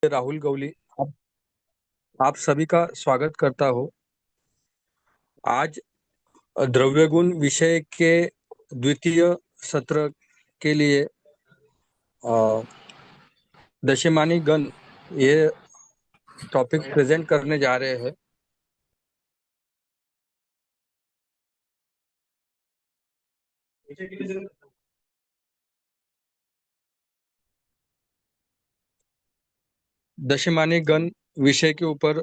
राहुल गौली आप, आप सभी का स्वागत करता हूँ। आज द्रव्य गुण विषय के द्वितीय सत्र के लिए अ, दशमानी गण ये टॉपिक प्रेजेंट करने जा रहे हैं। दशमानी गण विषय के ऊपर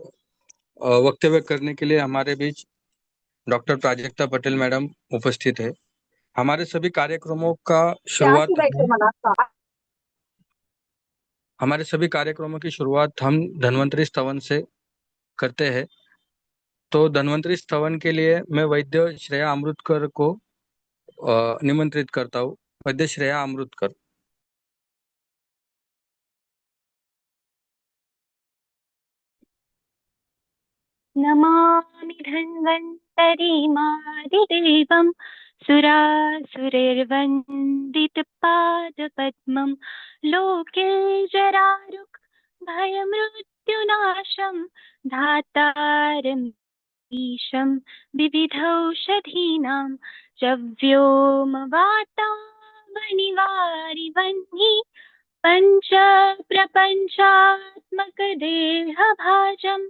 वक्तव्य करने के लिए हमारे बीच डॉक्टर प्राजक्ता पटेल मैडम उपस्थित है। हमारे सभी कार्यक्रमों का त्याची शुरुआत बाई हम मला हमारे सभी कार्यक्रमों की शुरुआत हम धन्वंतरि स्तवन से करते हैं। तो धन्वंतरि स्तवन के लिए मैं वैद्य श्रेया अमृतकर को निमंत्रित करता हूँ। वैद्य श्रेया अमृतकर। नमामि धन्वन्तरिमादिदेवं सुरासुरैर्वन्दितपादपद्मं लोके जरारुक् भयमृत्युनाशं धातारमीशं विविधौषधीनां च व्योमवातावनिवारिवह्नि पञ्च प्रपञ्चात्मकदेहभाजं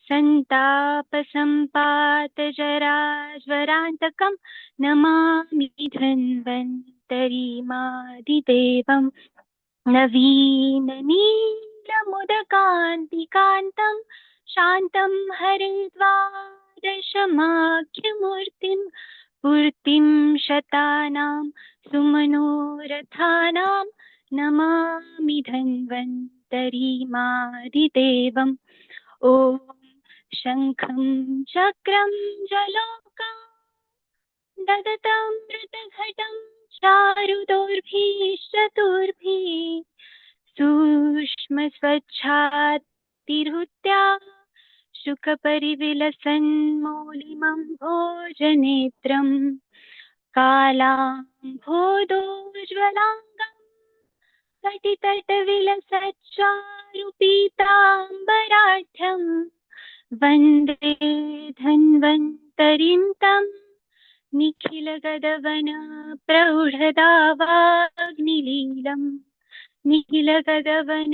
सन्तापसम्पातजराज्वरान्तकं नमामि धन्वन्तरिमादिदेवं नवीननीलमुदकान्तिकान्तं शान्तं हरिद्वादशमाख्यमूर्तिं पूर्तिं शतानां सुमनोरथानां नमामि धन्वन्तरिमादिदेवम् ॐ शङ्खं चक्रं जलोका ददतं मृतघटं चारुदोर्भिश्चतुर्भिः सूक्ष्मस्वच्छातिहृत्या शुकपरिविलसन्मौलिमं भोजनेत्रम् कालाम्भोदोज्ज्वलाङ्गं कटितटविलसच्चारुपीताम्बराढ्यं वन्दे धन्वन्तरिं तं निखिलगगन प्रौढदावाग्निलीलम् निखिलगगन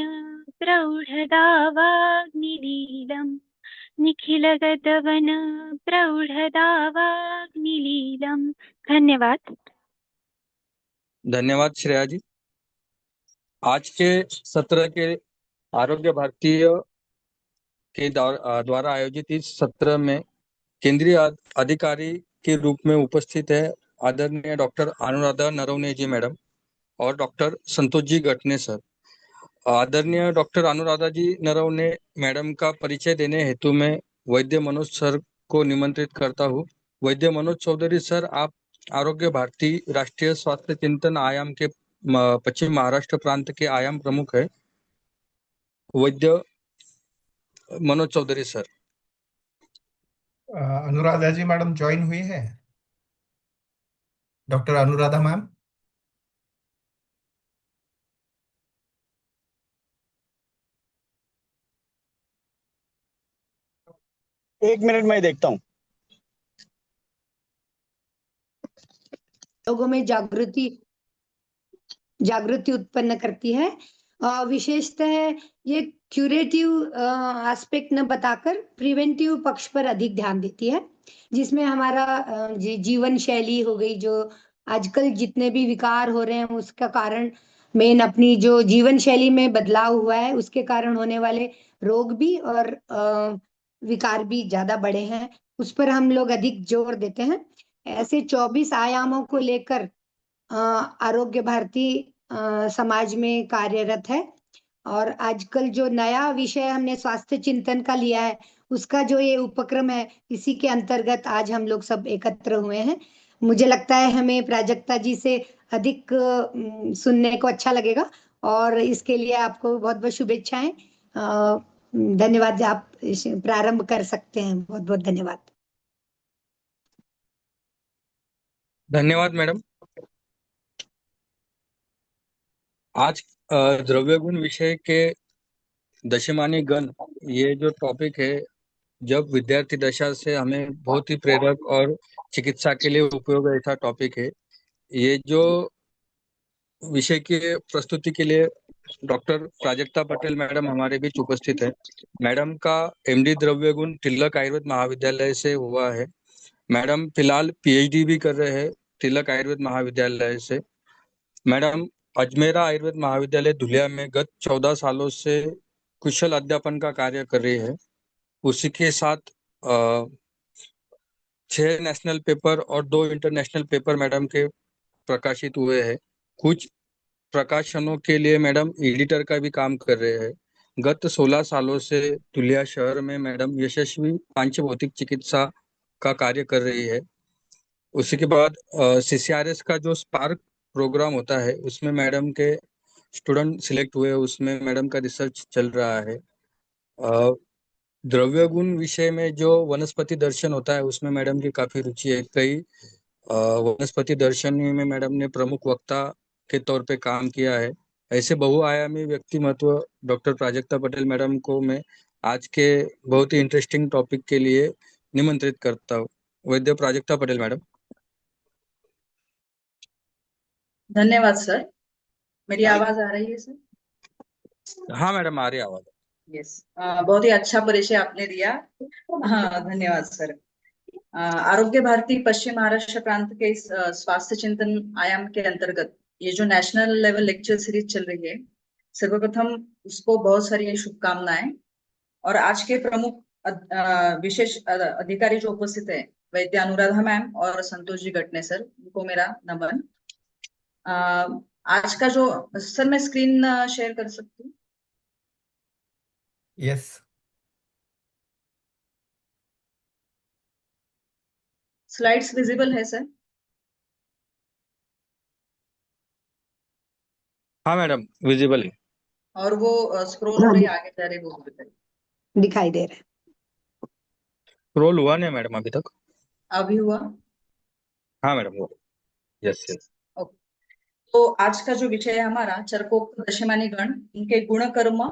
प्रौढदावाग्निलीलम् निखिलगगन प्रौढदावाग्निलीलम्। धन्यवाद। धन्यवाद श्रेया जी। आज के सत्र के आरोग्य भारतीय के द्वारा आयोजित इस सत्र में केंद्रीय अधिकारी के रूप में उपस्थित है आदरणीय डॉक्टर अनुराधा नरवणे जी मैडम और डॉक्टर संतोष जी गटने सर। आदरणीय डॉक्टर अनुराधा जी नरवणे मैडम का परिचय देने हेतु मैं वैद्य मनोज सर को निमंत्रित करता हूँ। वैद्य मनोज चौधरी सर, आप आरोग्य भारती राष्ट्रीय स्वास्थ्य चिंतन आयाम के पश्चिम महाराष्ट्र प्रांत के आयाम प्रमुख है। वैद्य मनोज चौधरी सर। अनुराधा जी मैडम ज्वाइन हुई है। Doctor Anuradha ma'am. एक मिनट में देखता हूँ। लोगों में जागृति जागृति उत्पन्न करती है। विशेषतः ये क्यूरेटिव एस्पेक्ट न बताकर प्रिवेंटिव पक्ष पर अधिक ध्यान देती है, जिसमें हमारा जीवन शैली हो गई, जो आजकल जितने भी विकार हो रहे हैं उसका कारण मेन अपनी जो जीवन शैली में बदलाव हुआ है, उसके कारण होने वाले रोग भी और विकार भी ज्यादा बढ़े हैं, उस पर हम लोग अधिक जोर देते हैं। ऐसे 24 आयामों को लेकर आरोग्य भारती समाज में कार्यरत है। और आजकल जो नया विषय हमने स्वास्थ्य चिंतन का लिया है, उसका जो ये उपक्रम है, इसी के अंतर्गत आज हम लोग सब एकत्र हुए हैं। मुझे लगता है हमें प्राजक्ता जी से अधिक सुनने को अच्छा लगेगा, और इसके लिए आपको बहुत बहुत शुभेच्छाएं। धन्यवाद। आप प्रारंभ कर सकते हैं। बहुत बहुत धन्यवाद। धन्यवाद मैडम। आज द्रव्य गुण विषय के दशमानी गण, ये जो टॉपिक है, जब विद्यार्थी दशा से हमें बहुत ही प्रेरक और चिकित्सा के लिए उपयोग ऐसा टॉपिक है। ये जो विषय की प्रस्तुति के लिए डॉक्टर प्राजक्ता पटेल मैडम हमारे बीच उपस्थित है। मैडम का एमडी द्रव्य गुण तिलक आयुर्वेद महाविद्यालय से हुआ है। मैडम फिलहाल पीएचडी भी कर रहे हैं तिलक आयुर्वेद महाविद्यालय से। मैडम अजमेरा आयुर्वेद महाविद्यालय धुलिया में गत 14 सालों से कुशल अध्यापन का कार्य कर रही है। उसी के साथ 6 नेशनल पेपर और 2 इंटरनेशनल पेपर मैडम के प्रकाशित हुए हैं। कुछ प्रकाशनों के लिए मैडम एडिटर का भी काम कर रहे हैं। गत 16 सालों से धुलिया शहर में मैडम यशस्वी पांचभौतिक चिकित्सा का कार्य कर रही है। उसी के बाद सीसीआरएस का जो स्पार्क प्रोग्राम होता है उसमें मैडम के स्टूडेंट सिलेक्ट हुए, उसमें मैडम का रिसर्च चल रहा है। द्रव्य गुण विषय में जो वनस्पति दर्शन होता है उसमें मैडम की काफी रुचि है। कई वनस्पति दर्शन में मैडम ने प्रमुख वक्ता के तौर पे काम किया है। ऐसे बहुआयामी व्यक्तिमत्व डॉक्टर प्राजक्ता पटेल मैडम को मैं आज के बहुत ही इंटरेस्टिंग टॉपिक के लिए निमंत्रित करता हूँ। वैद्य प्राजक्ता पटेल मैडम। धन्यवाद सर। मेरी आवाज आ रही है सर? हाँ मैडम, आ रही आवाज। यस, बहुत ही अच्छा परिचय आपने दिया। हाँ, धन्यवाद सर। आरोग्य भारती पश्चिम महाराष्ट्र प्रांत के इस स्वास्थ्य चिंतन आयाम के अंतर्गत ये जो नेशनल लेवल लेक्चर सीरीज चल रही है, सर्वप्रथम उसको बहुत सारी शुभकामनाएं। और आज के प्रमुख विशेष अधिकारी जो उपस्थित है, वैद्य अनुराधा मैम और संतोष जी गटने सर, उनको मेरा नमन। आज का जो सर, मैं स्क्रीन शेयर कर सकती हूँ? यस। स्लाइड्स विजिबल है सर? हाँ मैडम, विजिबल है। और वो स्क्रॉल हो रही आगे जा रही, वो भी बताइए। दिखाई दे रहा है। रोल हुआ नहीं मैडम अभी तक? अभी हुआ? हाँ मैडम, वो यस यस। ओके। तो आज का जो विषय है हमारा, चरकोक्त दशमानी गण, उनके गुण कर्म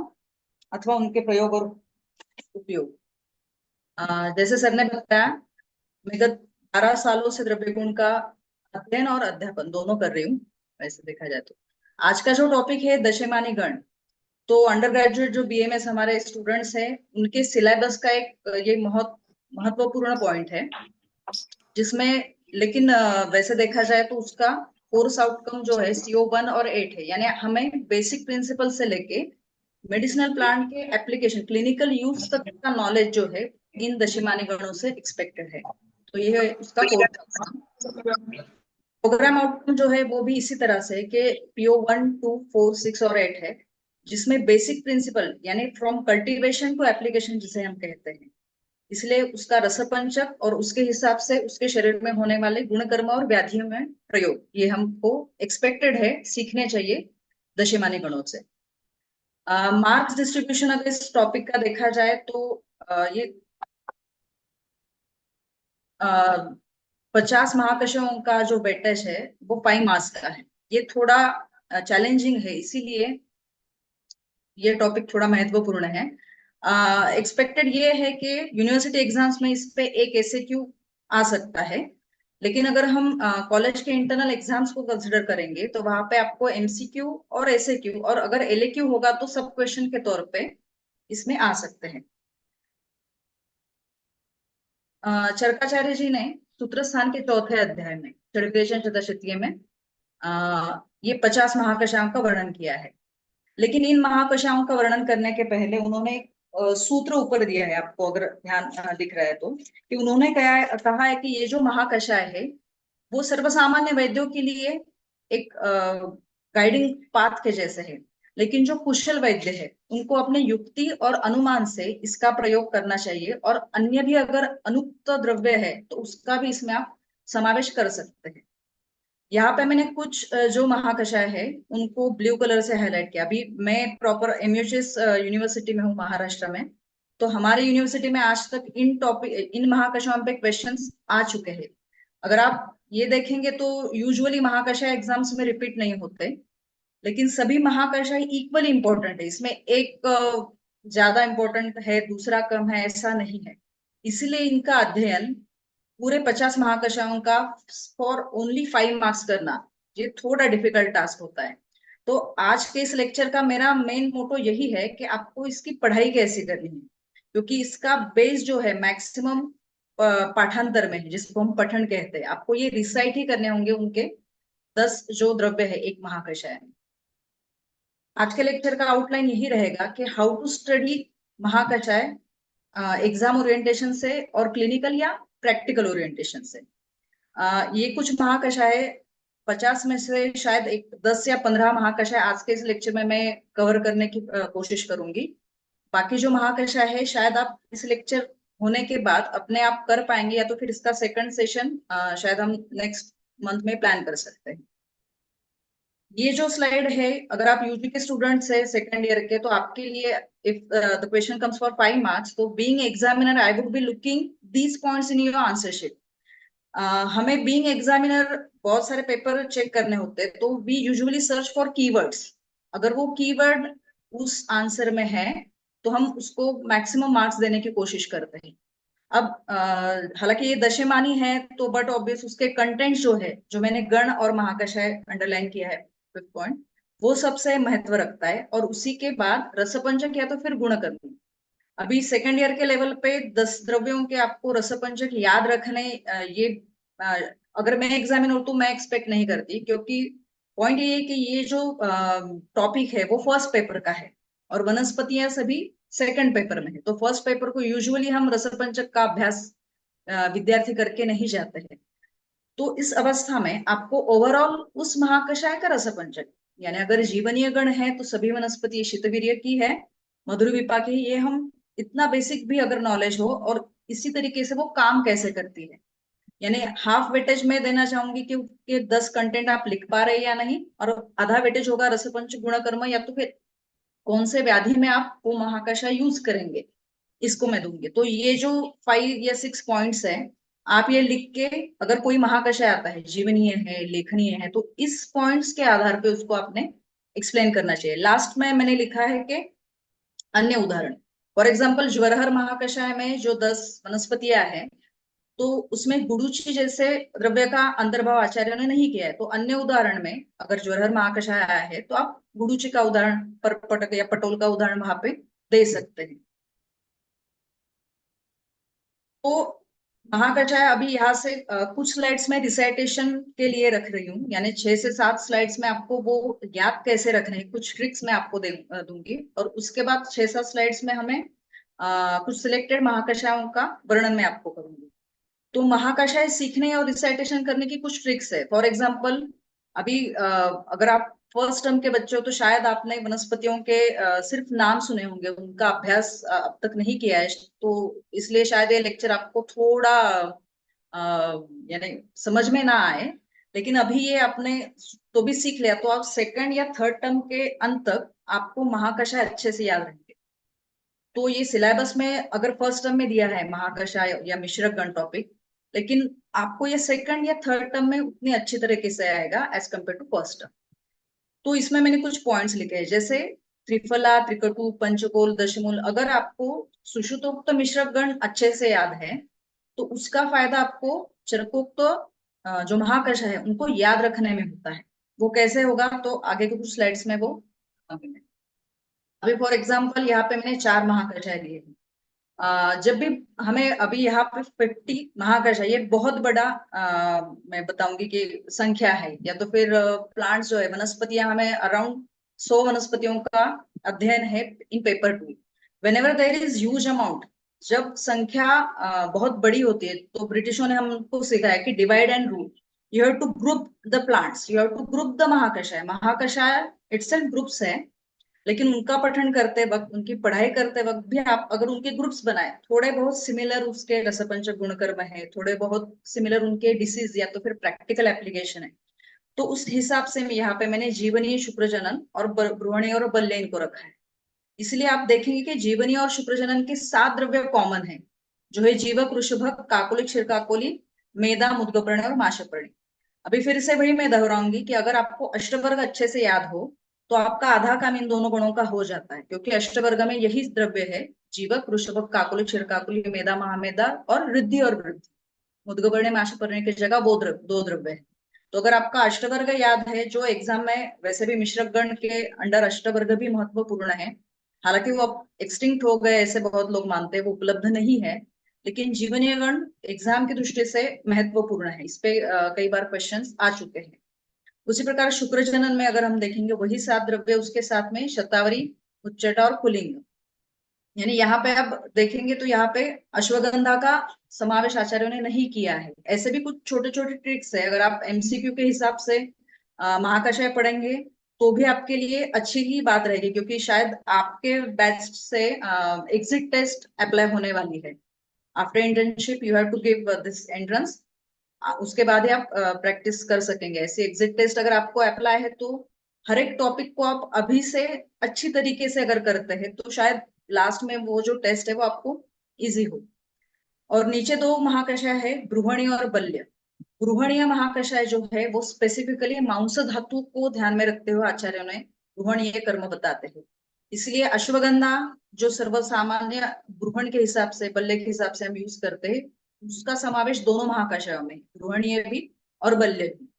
अथवा उनके प्रयोग और उपयोग। जैसे सर ने बताया, मैं गत 12 सालों से द्रव्य गुण का अध्ययन और अध्यापन दोनों कर रही हूँ। वैसे देखा जाए तो आज का जो टॉपिक है दशमानी गण, तो अंडर ग्रेजुएट जो बीएमएस हमारे स्टूडेंट्स हैं, उनके सिलेबस का एक ये बहुत महत्वपूर्ण पॉइंट है, जिसमें लेकिन वैसे देखा जाए तो उसका कोर्स आउटकम जो है CO1 और 8 है। यानी हमें बेसिक प्रिंसिपल से लेके मेडिसिनल प्लांट के एप्लीकेशन, क्लिनिकल यूज तक का नॉलेज जो है इन दशमानी गणों से एक्सपेक्टेड है। तो ये है उसका कोर्स आउटकम। प्रोग्राम आउटकम जो है वो भी इसी तरह से कि PO1, 2, 4, 6 और 8 है, जिसमें बेसिक प्रिंसिपल यानी फ्रॉम कल्टीवेशन टू एप्लीकेशन जिसे हम कहते हैं, इसलिए उसका रसपंचक और उसके हिसाब से उसके शरीर में होने वाले गुणकर्म और व्याधियों में प्रयोग, ये हमको एक्सपेक्टेड है, सीखने चाहिए दशमानी गणों से। मार्क्स डिस्ट्रीब्यूशन अगर इस टॉपिक का देखा जाए तो ये 50 महाकशों का जो वेटेज है वो 5 मार्क्स का है। ये थोड़ा चैलेंजिंग है, इसीलिए ये टॉपिक थोड़ा महत्वपूर्ण है। एक्सपेक्टेड ये है कि यूनिवर्सिटी एग्जाम्स में इस पे एक SAQ आ सकता है, लेकिन अगर हम कॉलेज के इंटरनल एग्जाम्स को कंसिडर करेंगे तो वहां पे आपको MCQ और SAQ, और अगर LAQ होगा तो सब क्वेश्चन के तौर पे इसमें आ सकते हैं। चरकाचार्य जी ने सूत्र स्थान के चौथे अध्याय में चरकेशन शतशतीय में ये 50 महाकशाओं का वर्णन किया है। लेकिन इन महाकशाओं का वर्णन करने के पहले उन्होंने सूत्र ऊपर दिया है, आपको अगर ध्यान दिख रहा है तो, कि उन्होंने कहा है कि ये जो महाकषाय है वो सर्वसामान्य वैद्यों के लिए एक गाइडिंग पाथ के जैसे है, लेकिन जो कुशल वैद्य है उनको अपने युक्ति और अनुमान से इसका प्रयोग करना चाहिए, और अन्य भी अगर अनुक्त द्रव्य है तो उसका भी इसमें आप समावेश कर सकते हैं। यहाँ पे मैंने कुछ जो महाकषाय है उनको ब्लू कलर से हाईलाइट किया। अभी मैं प्रॉपर MUHS यूनिवर्सिटी में हूँ महाराष्ट्र में, तो हमारे यूनिवर्सिटी में आज तक इन महाकषायों पे क्वेश्चंस आ चुके हैं। अगर आप ये देखेंगे तो यूजुअली महाकषाय एग्जाम्स में रिपीट नहीं होते, लेकिन सभी महाकषाय इक्वली इंपॉर्टेंट है। इसमें एक ज्यादा इंपॉर्टेंट है, दूसरा कम है, ऐसा नहीं है। इसलिए इनका अध्ययन पूरे 50 महाकषायों का फॉर ओनली 5 मार्क्स करना, ये थोड़ा डिफिकल्ट टास्क होता है। तो आज के इस लेक्चर का मेरा मेन मोटो यही है कि आपको इसकी पढ़ाई कैसे करनी है, क्योंकि इसका बेस जो है मैक्सिमम पाठांतर में है, जिसको हम पठन कहते हैं। आपको ये रिसाइट ही करने होंगे उनके 10 जो द्रव्य है एक महाकषाय में। आज के लेक्चर का आउटलाइन यही रहेगा कि हाउ टू स्टडी महाकषाय एग्जाम ओरिएंटेशन से और क्लिनिकल या प्रैक्टिकल ओरिएंटेशन से। ये कुछ महाकषाय 50 में से शायद 10 या 15 महाकषाय आज के इस लेक्चर में मैं कवर करने की कोशिश करूंगी। बाकी जो महाकषाय है शायद आप इस लेक्चर होने के बाद अपने आप कर पाएंगे, या तो फिर इसका सेकंड सेशन शायद हम नेक्स्ट मंथ में प्लान कर सकते हैं। ये जो स्लाइड है, अगर आप यूजी के स्टूडेंट्स है सेकंड ईयर के, तो आपके लिए if the question comes for 5 marks, तो being examiner I would be looking these points in your answer sheet. हमें बीइंग एग्जामिनर बहुत सारे पेपर चेक करने होते हैं, तो we usually search for keywords. अगर वो कीवर्ड उस आंसर में है तो हम उसको मैक्सिमम मार्क्स देने की कोशिश करते हैं। अब हालांकि ये दशमानी है तो बट ऑब्वियस उसके कंटेंट जो है, जो मैंने गण और महाकषाय अंडरलाइन किया है 5th पॉइंट, वो सबसे महत्व रखता है। और उसी के बाद रसपंचक या तो फिर गुणकर्म। अभी सेकंड ईयर के लेवल पे 10 द्रव्यों के आपको रसपंचक याद रखने, ये अगर मैं एग्जामिनर हूं तो मैं एक्सपेक्ट नहीं करती, क्योंकि पॉइंट ये है कि ये जो टॉपिक है वो फर्स्ट पेपर का है और वनस्पतियां सभी सेकंड पेपर में है। तो फर्स्ट पेपर को यूजुअली हम रसपंचक का अभ्यास विद्यार्थी करके नहीं जाते हैं। तो इस अवस्था में आपको ओवरऑल उस महाकषाय का रसपंचक, यानी अगर जीवनीय गण है तो सभी वनस्पति शीतवीर्य की है, मधुर विपाक की, ये हम इतना बेसिक भी अगर नॉलेज हो और इसी तरीके से वो काम कैसे करती है, यानी हाफ वेटेज में देना चाहूंगी कि 10 कंटेंट आप लिख पा रहे हैं या नहीं, और आधा वेटेज होगा रसपंच गुणकर्म, या तो फिर कौन से व्याधि में आप वो महाकषाय यूज करेंगे, इसको मैं दूंगी। तो ये जो 5 या 6 पॉइंट्स है, आप ये लिख के, अगर कोई महाकषाय आता है जीवनीय है लेखनीय है, तो इस पॉइंट्स के आधार पे उसको आपने एक्सप्लेन करना चाहिए। लास्ट में मैंने लिखा है कि अन्य उदाहरण, फॉर एग्जाम्पल ज्वरहर महाकषाय में जो 10 वनस्पतियां हैं, तो उसमें गुडुचि जैसे द्रव्य का अंतर्भाव आचार्यों ने नहीं किया है। तो अन्य उदाहरण में अगर ज्वरहर महाकषाय आया है तो आप गुडुचि का उदाहरण, परपटक या पटोल का उदाहरण वहां पे दे सकते हैं। तो महाकषाय अभी यहाँ से कुछ स्लाइड्स में रिसाइटेशन के लिए रख रही हूँ, यानी 6 से 7 स्लाइड्स में आपको वो याद कैसे रखने हैं कुछ ट्रिक्स मैं आपको दूंगी, और उसके बाद 6-7 स्लाइड्स में हमें कुछ सिलेक्टेड महाकषायों का वर्णन मैं आपको करूंगी। तो महाकषाय सीखने और रिसाइटेशन करने की कुछ ट्रिक्स है। फॉर एग्जाम्पल अभी अगर आप फर्स्ट टर्म के बच्चे हो तो शायद आपने वनस्पतियों के सिर्फ नाम सुने होंगे, उनका अभ्यास अब तक नहीं किया है, तो इसलिए शायद ये लेक्चर आपको थोड़ा यानी समझ में ना आए। लेकिन अभी ये आपने तो भी सीख लिया, तो आप सेकंड या थर्ड टर्म के अंत तक आपको महाकषाय अच्छे से याद रहेंगे। तो ये सिलेबस में अगर फर्स्ट टर्म में दिया है महाकषाय या मिश्रक गण टॉपिक, लेकिन आपको ये सेकंड या थर्ड टर्म में उतनी अच्छी तरीके से आएगा as compared to first term. तो इसमें मैंने कुछ पॉइंट्स लिखे हैं, जैसे त्रिफला, त्रिकटु, पंचकोल, दशमूल। अगर आपको सुश्रुतोक्त मिश्रक गण अच्छे से याद है तो उसका फायदा आपको चरकोक्त जो महाकषाय है उनको याद रखने में होता है। वो कैसे होगा तो आगे के कुछ स्लाइड्स में वो अभी फॉर एग्जाम्पल यहाँ पे मैंने 4 महाकषाय दिए हैं। जब भी हमें अभी यहाँ पे 50 महाकषाय, ये बहुत बड़ा मैं बताऊंगी कि संख्या है, या तो फिर प्लांट्स जो है वनस्पतियां, हमें अराउंड 100 वनस्पतियों का अध्ययन है in paper 2। Whenever there is huge amount, जब संख्या बहुत बड़ी होती है तो ब्रिटिशों ने हमको सिखाया कि divide and rule, you have to group the plants, you have to group the महाकषाय। महाकषाय इटसेल्फ ग्रुप्स है, लेकिन उनका पठन करते वक्त, उनकी पढ़ाई करते वक्त भी आप अगर उनके ग्रुप्स बनाए, थोड़े बहुत सिमिलर उसके रसपंचक गुणकर्म है, थोड़े बहुत सिमिलर उनके डिसीज या तो फिर प्रैक्टिकल एप्लीकेशन है, तो उस हिसाब से यहाँ पे मैंने जीवनीय, शुक्रजनन और भ्रूणीय और बल्लेन को रखा है। इसलिए आप देखेंगे कि जीवनीय और शुक्रजनन के 7 द्रव्य कॉमन है, जो है जीवक, वृषभक, काकोली, क्षीरकाकोली, मेदा, मुद्गपर्णी और माशपर्णी। अभी फिर से वही मैं दोहराऊंगी कि अगर आपको अष्टवर्ग अच्छे से याद हो तो आपका आधा काम इन दोनों गुणों का हो जाता है, क्योंकि अष्टवर्ग में यही द्रव्य है, जीवक, वृषभक, काकुली, क्षीरकाकुली, मेधा, महामेधा और रिद्धि और वृद्धि। मुद्गपर्णे माशपर्णे की जगह वो दो द्रव्य है। तो अगर आपका अष्टवर्ग याद है, जो एग्जाम में वैसे भी मिश्रक गण के अंडर अष्टवर्ग भी महत्वपूर्ण है, हालांकि वो अब एक्सटिंक्ट हो गए ऐसे बहुत लोग मानते हैं, वो उपलब्ध नहीं है, लेकिन जीवनीय गण एग्जाम की दृष्टि से महत्वपूर्ण है। इस पे कई बार क्वेश्चंस आ चुके हैं। उसी प्रकार शुक्र जनन में अगर हम देखेंगे, वही 7 द्रव्य, उसके साथ में शतावरी, उच्चटा और पुलिंग, यानी यहाँ पे अब देखेंगे तो यहाँ पे अश्वगंधा का समावेश आचार्यों ने नहीं किया है। ऐसे भी कुछ छोटे छोटे ट्रिक्स है, अगर आप एमसीक्यू के हिसाब से महाकाशय पढ़ेंगे तो भी आपके लिए अच्छी ही बात रहेगी, क्योंकि शायद आपके बैच से एग्जिट टेस्ट अप्लाई होने वाली है। After internship you have to give this entrance, उसके बाद ही आप प्रैक्टिस कर सकेंगे। ऐसे एग्जिट टेस्ट अगर आपको अप्लाई है तो हर एक टॉपिक को आप अभी से अच्छी तरीके से अगर करते हैं तो शायद लास्ट में वो जो टेस्ट है वो आपको इजी हो। और नीचे 2 महाकषाय है, बृहणीय और बल्य। बृहणीय महाकषाय जो है वो स्पेसिफिकली मांस धातु को ध्यान में रखते हुए आचार्यों ने बृहणीय कर्म बताते हैं। इसलिए अश्वगंधा जो सर्वसामान्य बृहण के हिसाब से, बल्य के हिसाब से हम यूज करते हैं, उसका समावेश दोनों महाकषायों में, बृहणीय भी और बल्य भी।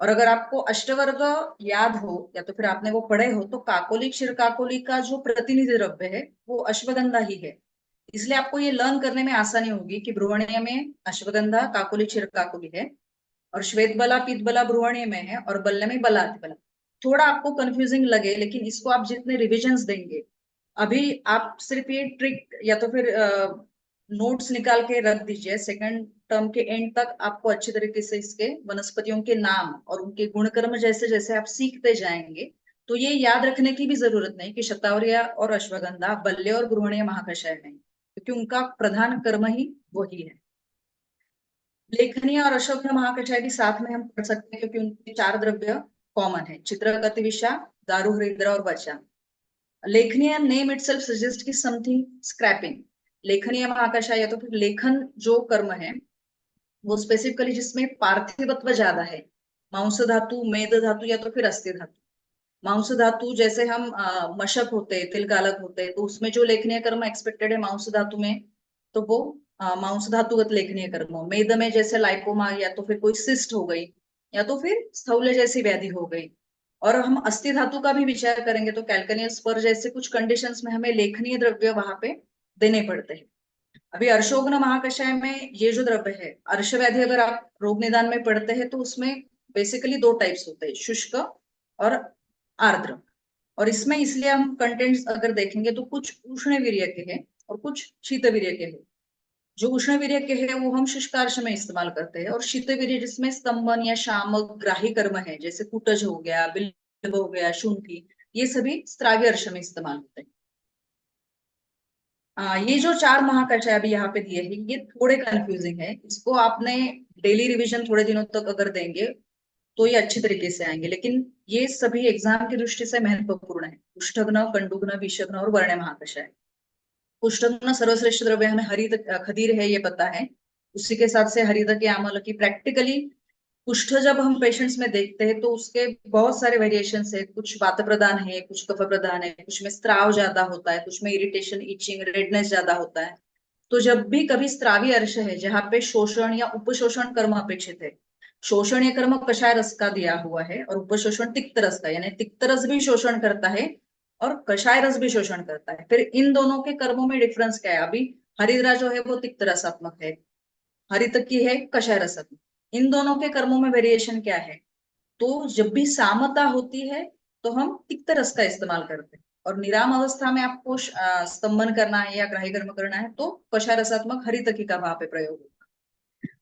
और अगर आपको अष्टवर्ग याद हो या तो फिर आपने वो पढ़े हो, तो काकोली, क्षीरकाकोली का जो प्रतिनिधि द्रव्य है वो अश्वगंधा ही है। इसलिए आपको ये लर्न करने में आसानी होगी कि बृहणीय में अश्वगंधा, काकोली, क्षीरकाकोली है, और श्वेत बला, पीत बला बृहणीय में है, और बल्य में बलाति बला। थोड़ा आपको कंफ्यूजिंग लगे, लेकिन इसको आप जितने रिविजन्स देंगे, अभी आप सिर्फ ये ट्रिक या तो फिर नोट्स निकाल के रख दीजिए, सेकंड टर्म के एंड तक आपको अच्छी तरीके से इसके वनस्पतियों के नाम और उनके गुणकर्म जैसे जैसे आप सीखते जाएंगे, तो ये याद रखने की भी जरूरत नहीं कि शतावरिया और अश्वगंधा बल्य और बृहणीय महाकषाय है, क्योंकि उनका प्रधान कर्म ही वही है। लेखनीय और अशोभ्य महाकषाय भी साथ में हम पढ़ सकते हैं, क्योंकि उनके 4 द्रव्य कॉमन है, चित्र, गतिविषा, दारु, हृदय और वचा। लेखनीय नेम इटसेल्फ सजेस्ट की समथिंग स्क्रैपिंग। लेखनीय महाकषाय या तो फिर लेखन जो कर्म है वो स्पेसिफिकली जिसमें पार्थिवत्व ज्यादा है, मांस धातु, मेद धातु या तो फिर अस्थि धातु। मांस धातु जैसे हम मशक होते हैं, तिल कालक होते हैं, तो उसमें जो लेखनीय कर्म एक्सपेक्टेड है मांस धातु में, तो वो मांस धातुगत लेखनीय कर्म हो। मेद में जैसे लाइपोमा या तो फिर कोई सिस्ट हो गई या तो फिर स्थौल्य जैसी व्याधि हो गई। और हम अस्थि धातु का भी विचार करेंगे तो कैल्कनियस स्पर जैसे कुछ कंडीशंस में हमें लेखनीय द्रव्य वहां पे देने पड़ते हैं। अभी अर्शोग्न महाकषाय में ये जो द्रव्य है, अर्श व्याधि अगर आप रोग निदान में पढ़ते हैं तो उसमें बेसिकली 2 टाइप्स होते हैं, शुष्क और आर्द्र। और इसमें इसलिए हम कंटेंट्स अगर देखेंगे तो कुछ उष्ण वीर्य के हैं और कुछ शीत वीर्य के हैं। जो उष्ण वीर्य के हैं वो हम शुष्कार्श में इस्तेमाल करते हैं, और शीत वीर्य जिसमें स्तंभन या शामक ग्राही कर्म है, जैसे कुटज हो गया, बिल्व हो गया, शुंठी, ये सभी स्त्राव्य अर्श में इस्तेमाल होते हैं। ये जो 4 महाकषाय अभी यहाँ पे दिए हैं, ये थोड़े कंफ्यूजिंग है। इसको आपने डेली रिवीजन थोड़े दिनों तक अगर देंगे तो ये अच्छी तरीके से आएंगे, लेकिन ये सभी एग्जाम की दृष्टि से महत्वपूर्ण है। कुष्ठघ्न, कंडुघ्न, विषघ्न और वर्ण महाकषाय। कुष्ठघ्न सर्वश्रेष्ठ द्रव्य हमें हरित खदीर है ये पता है, उसी के साथ से हरित के आमल की। प्रैक्टिकली कुष्ठ जब हम पेशेंट्स में देखते हैं तो उसके बहुत सारे वेरिएशन है, कुछ वात प्रदान है, कुछ कफ प्रदान है, कुछ में स्त्राव ज्यादा होता है, कुछ में इरिटेशन, इचिंग, रेडनेस ज्यादा होता है। तो जब भी कभी स्त्रावी अर्श है जहाँ पे शोषण या उपशोषण कर्म अपेक्षित है, शोषणीय कर्म कषाय रस का दिया हुआ है और उपशोषण तिक्त रस का, यानी तिक्त रस भी शोषण करता है और कषाय रस भी शोषण करता है। फिर इन दोनों के कर्मों में डिफरेंस क्या है? अभी हरिद्रा जो है वो तिक्त रसात्मक है, हरित की है कषाय रसात्मक। इन दोनों के कर्मों में वेरिएशन क्या है? तो जब भी सामता होती है तो हम तिक्त रस का इस्तेमाल करते हैं, और निराम अवस्था में आपको स्तंभन करना है या ग्राही कर्म करना है तो कषाय रसात्मक हरितकी का वहां पे प्रयोग होगा।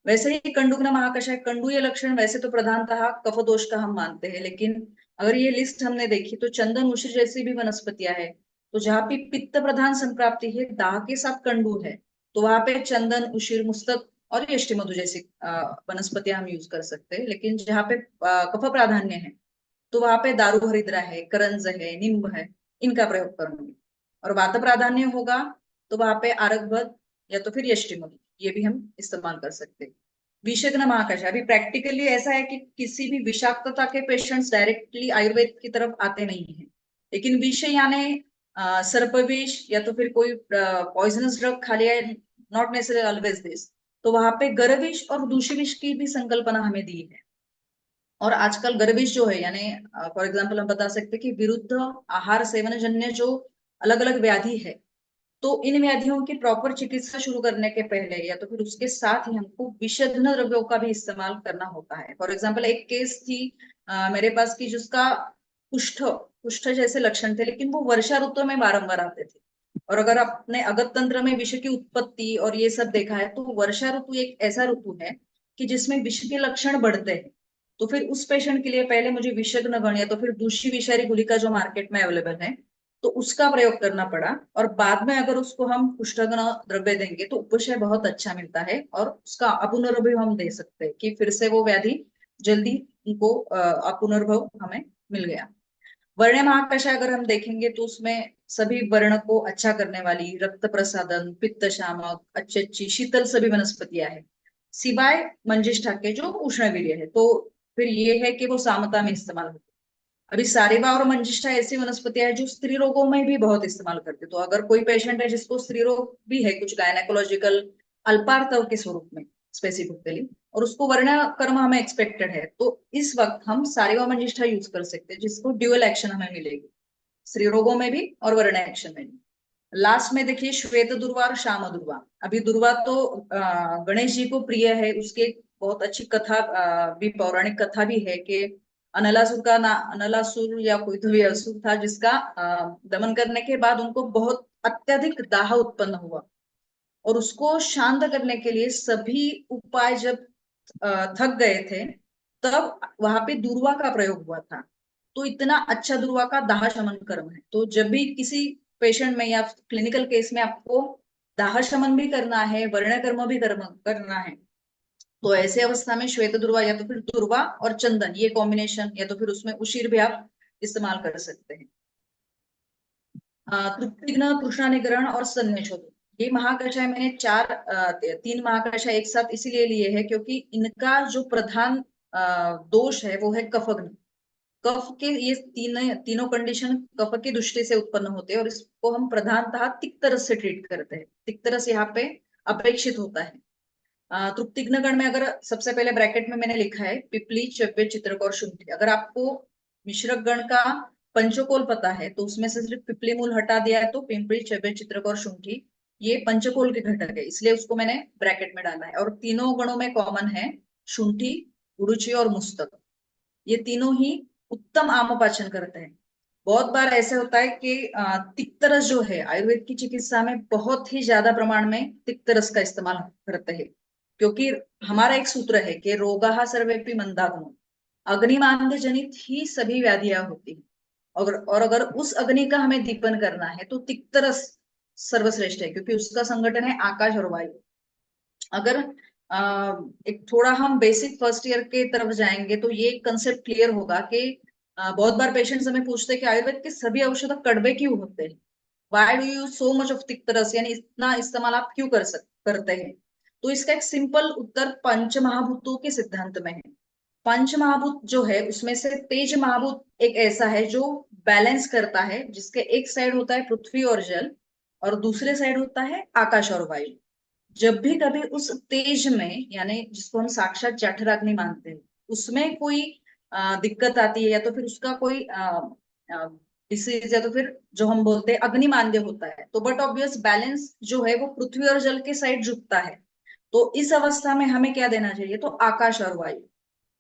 वैसे ही कंडुग्न महाकषाय, कंडुय लक्षण वैसे तो प्रधानतः कफ दोष का हम मानते हैं, लेकिन अगर ये लिस्ट हमने देखी तो चंदन, उशिर जैसी भी वनस्पतियां है, तो जहाँ पे पित्त प्रधान संप्राप्ति है, दाह के साथ कंडू है, तो वहां पे चंदन, उशिर, मुस्तक और यष्टि मधु जैसी वनस्पतियां हम यूज कर सकते हैं। लेकिन जहाँ पे कफ प्राधान्य है तो वहां पे दारू हरिद्रा है, करंज है, निम्ब है, इनका प्रयोग करूंगी। और वात प्राधान्य होगा तो वहां पे आरगवद या तो फिर यष्टि मधु, ये भी हम इस्तेमाल कर सकते हैं। विषग्न महाकषाय, अभी प्रैक्टिकली ऐसा है कि किसी भी विषाक्तता के पेशेंट्स डायरेक्टली आयुर्वेद की तरफ आते नहीं है, लेकिन विष यानी सर्पविष या तो फिर कोई पॉइजनस ड्रग खा लिया, नॉट नेसेसरी ऑलवेज दिस, तो वहां पे गर्विष और दूषिविष की भी संकल्पना हमें दी है। और आजकल गर्विष जो है, यानी फॉर एग्जाम्पल हम बता सकते हैं कि विरुद्ध आहार सेवन जन्य जो अलग अलग व्याधि है, तो इन व्याधियों की प्रॉपर चिकित्सा शुरू करने के पहले या तो फिर उसके साथ ही हमको विषग्न द्रव्यों का भी इस्तेमाल करना होता है। फॉर एग्जाम्पल एक केस थी मेरे पास की जिसका कुष्ठ कुष्ठ जैसे लक्षण थे, लेकिन वो वर्षा ऋतु में बारंबार आते थे। और अगर आपने अगत तंत्र में विष की उत्पत्ति और ये सब देखा है, तो वर्षा ऋतु एक ऐसा ऋतु है कि जिसमें विष के लक्षण बढ़ते हैं। तो फिर उस पेशेंट के लिए पहले मुझे विषग्न गण या तो फिर दूषी विषारी गुलिका जो मार्केट में अवेलेबल है, तो उसका प्रयोग करना पड़ा। और बाद में अगर उसको हम कुष्ठग्न द्रव्य देंगे तो उपशय बहुत अच्छा मिलता है और उसका अपुनर्भव हम दे सकते हैं कि फिर से वो व्याधि जल्दी उनको अपुनर्भव हमें मिल गया। वर्ण महाकषाय अगर हम देखेंगे तो उसमें सभी वर्ण को अच्छा करने वाली, रक्त प्रसादन, पित्त शामक, अच्छी शीतल सभी वनस्पतियां है, सिवाय मंजिष्ठा के जो उष्णवीर्य है, तो फिर ये है कि वो सामता में इस्तेमाल होती है। अभी सारिवा और मंजिष्ठा ऐसी वनस्पतियां है जो स्त्री रोगों में भी बहुत इस्तेमाल करते हैं। तो अगर कोई पेशेंट है जिसको स्त्री रोग भी है, कुछ गायनेकोलॉजिकल अल्पार्तव के स्वरूप में स्पेसिफिकली, और उसको वर्ण कर्म हमें एक्सपेक्टेड है, तो इस वक्त हम सारिवा मंजिष्ठा यूज कर सकते हैं, जिसको ड्यूअल एक्शन हमें मिलेगी, स्त्री रोगों में भी और वर्ण एक्शन में भी। लास्ट में देखिए श्वेत दुर्वा और श्याम दुर्वा। अभी दुर्वा तो गणेश जी को प्रिय है, उसकी एक बहुत अच्छी कथा भी, पौराणिक कथा भी है कि अनलासुर का ना, अनलासुर या कोई तो भी असुर था जिसका दमन करने के बाद उनको बहुत अत्यधिक दाह उत्पन्न हुआ, और उसको शांत करने के लिए सभी उपाय जब थक गए थे, तब वहां पे दुर्वा का प्रयोग हुआ था। तो इतना अच्छा दुर्वा का दाह शमन कर्म है। तो जब भी किसी पेशेंट में या क्लिनिकल केस में आपको दाह शमन भी करना है, वर्ण कर्म भी कर्म करना है, तो ऐसे अवस्था में श्वेत दुर्वा या तो फिर दुर्वा और चंदन, ये कॉम्बिनेशन, या तो फिर उसमें उशीर भी आप इस्तेमाल कर सकते हैं। तृप्तिघ्न, तृष्णानिग्रहण और संन्यासोधन, ये महाकषाय मैंने तीन महाकषाय एक साथ इसीलिए लिए है क्योंकि इनका जो प्रधान दोष है वो है कफग्न। कफ के ये तीनों कंडीशन कफ की दृष्टि से उत्पन्न होते हैं और इसको हम प्रधानतः तिक्तरस से ट्रीट करते हैं। तिक्तरस यहाँ पे अपेक्षित होता है। तृप्तिघ्न गण में अगर सबसे पहले ब्रैकेट में मैंने लिखा है पिपली, चव्य, चित्रक और शुंठी। अगर आपको मिश्रक गण का पंचकोल पता है तो उसमें से सिर्फ पिपली मूल हटा दिया है, तो पिंपली, चव्य, चित्रक और शुंठी ये पंचकोल के घटक है, इसलिए उसको मैंने ब्रैकेट में डाला है। और तीनों गणों में कॉमन है शुंठी, गुरुचि और मुस्तक। ये तीनों ही उत्तम आमोपाचन करते हैं। बहुत बार ऐसे होता है कि तिक्तरस जो है आयुर्वेद की चिकित्सा में बहुत ही ज्यादा प्रमाण में तिक्तरस का इस्तेमाल करते हैं, क्योंकि हमारा एक सूत्र है कि रोगाः सर्वेपि मंदाग्नो, अग्निमांद्य जनित ही सभी व्याधियां होती हैं। और अगर उस अग्नि का हमें दीपन करना है तो तिक्तरस सर्वश्रेष्ठ है, क्योंकि उसका संगठन है आकाश और वायु। अगर एक थोड़ा हम बेसिक फर्स्ट ईयर के तरफ जाएंगे तो ये कंसेप्ट क्लियर होगा कि बहुत बार पेशेंट्स हमें पूछते हैं कि आयुर्वेद के सभी औषध कड़वे क्यों होते हैं, why do you so much of तिक्तरस, यानी इतना इस्तेमाल आप क्यों करते हैं। तो इसका एक सिंपल उत्तर पंच महाभूतों के सिद्धांत में है। पंच महाभूत जो है उसमें से तेज महाभूत एक ऐसा है जो बैलेंस करता है, जिसके एक साइड होता है पृथ्वी और जल और दूसरे साइड होता है आकाश और वायु। जब भी कभी उस तेज में, यानी जिसको हम साक्षात जठराग्नि मानते हैं, उसमें कोई दिक्कत आती है या तो फिर उसका कोई डिसीज या तो फिर जो हम बोलते हैं अग्निमांद्य होता है, तो बट ऑब्वियस बैलेंस जो है वो पृथ्वी और जल के साइड झुकता है। तो इस अवस्था में हमें क्या देना चाहिए, तो आकाश और वायु।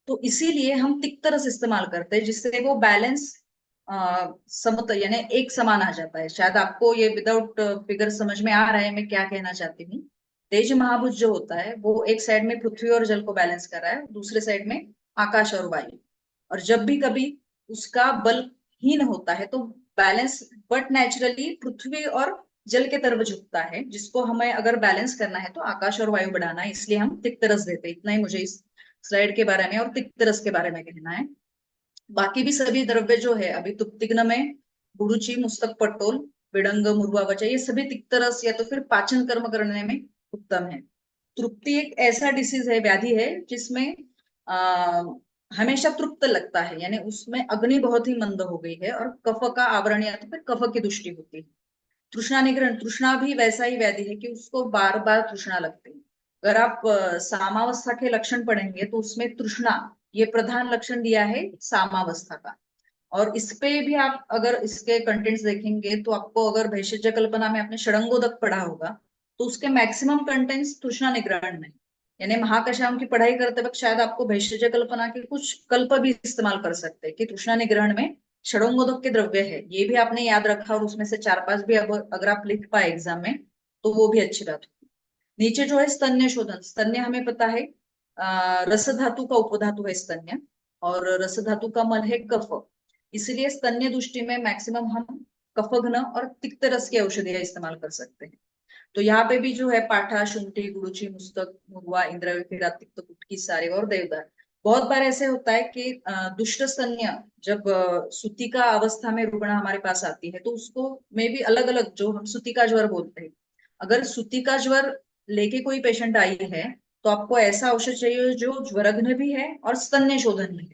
तो इसीलिए हम तिक्तरस इस्तेमाल करते हैं, जिससे वो बैलेंस समत यानी एक समान आ जाता है। शायद आपको ये विदाउट फिगर समझ में आ रहा है मैं क्या कहना चाहती हूँ। तेज महाभूत जो होता है वो एक साइड में पृथ्वी और जल को बैलेंस कर रहा है, दूसरे साइड में आकाश और वायु। और जब भी कभी उसका बलहीन होता है तो बैलेंस बट नेचुरली पृथ्वी और जल के तरफ झुकता है, जिसको हमें अगर बैलेंस करना है तो आकाश और वायु बढ़ाना है, इसलिए हम तिक्तरस देते हैं। इतना ही मुझे इस स्लाइड के बारे में और तिक्तरस के बारे में कहना है। बाकी भी सभी द्रव्य जो है अभी तृप्तिघ्न में गुरुचि, मुस्तक, पट्टोल, विडंग, मुर्वा, वचा, ये सभी तिक्तरस या तो फिर पाचन कर्म करने में उत्तम है। तृप्ति एक ऐसा डिसीज है, व्याधि है, जिसमें हमेशा तृप्त लगता है, यानी उसमें अग्नि बहुत ही मंद हो गई है और कफ का आवरण या तो फिर कफ की दृष्टि होती है। तृष्णा निग्रहण, तृष्णा भी वैसा ही व्याधि है कि उसको बार बार तृष्णा लगती है। अगर आप सामावस्था के लक्षण पढ़ेंगे तो उसमें तृष्णा ये प्रधान लक्षण दिया है सामावस्था का। और इस पे भी आप अगर इसके कंटेंट्स देखेंगे तो आपको, अगर भेषज कल्पना में आपने षडंगोदक पढ़ा होगा, तो उसके मैक्सिमम कंटेंट्स तृष्णा निग्रहण में, यानी महाकशाम की पढ़ाई करते वक्त शायद आपको भेषज कल्पना के कुछ कल्प भी इस्तेमाल कर सकते हैं कि तृष्णा निग्रहण में षडंगोदक के द्रव्य है, ये भी आपने याद रखा और उसमें से 4-5 भी अगर आप लिख पाए एग्जाम में तो वो भी अच्छी बात होगी। नीचे जो है स्तन्य शोधन, स्तन्य हमें पता है रस धातु का उपधातु है स्तन्य, और रस धातु का मल है कफ, इसलिए स्तन्य दृष्टि में मैक्सिमम हम कफघ्न और तिक्त रस की औषधियां इस्तेमाल कर सकते हैं। तो यहाँ पे भी जो है पाठा, शुंठी, गुड़ुची, मुस्तक, मुगवा, इंद्रविखीरा, तिक्त, कुटकी, सारे और देवदार। बहुत बार ऐसे होता है कि दुष्ट स्तन्य जब सुतिका अवस्था में रुग्ण हमारे पास आती है तो उसको में भी अलग अलग, जो हम सुतिका ज्वर बोलते हैं, अगर सुतिका ज्वर लेके कोई पेशेंट आई है तो आपको ऐसा औषध चाहिए जो ज्वरघ्न भी है और स्तन्य शोधन भी है।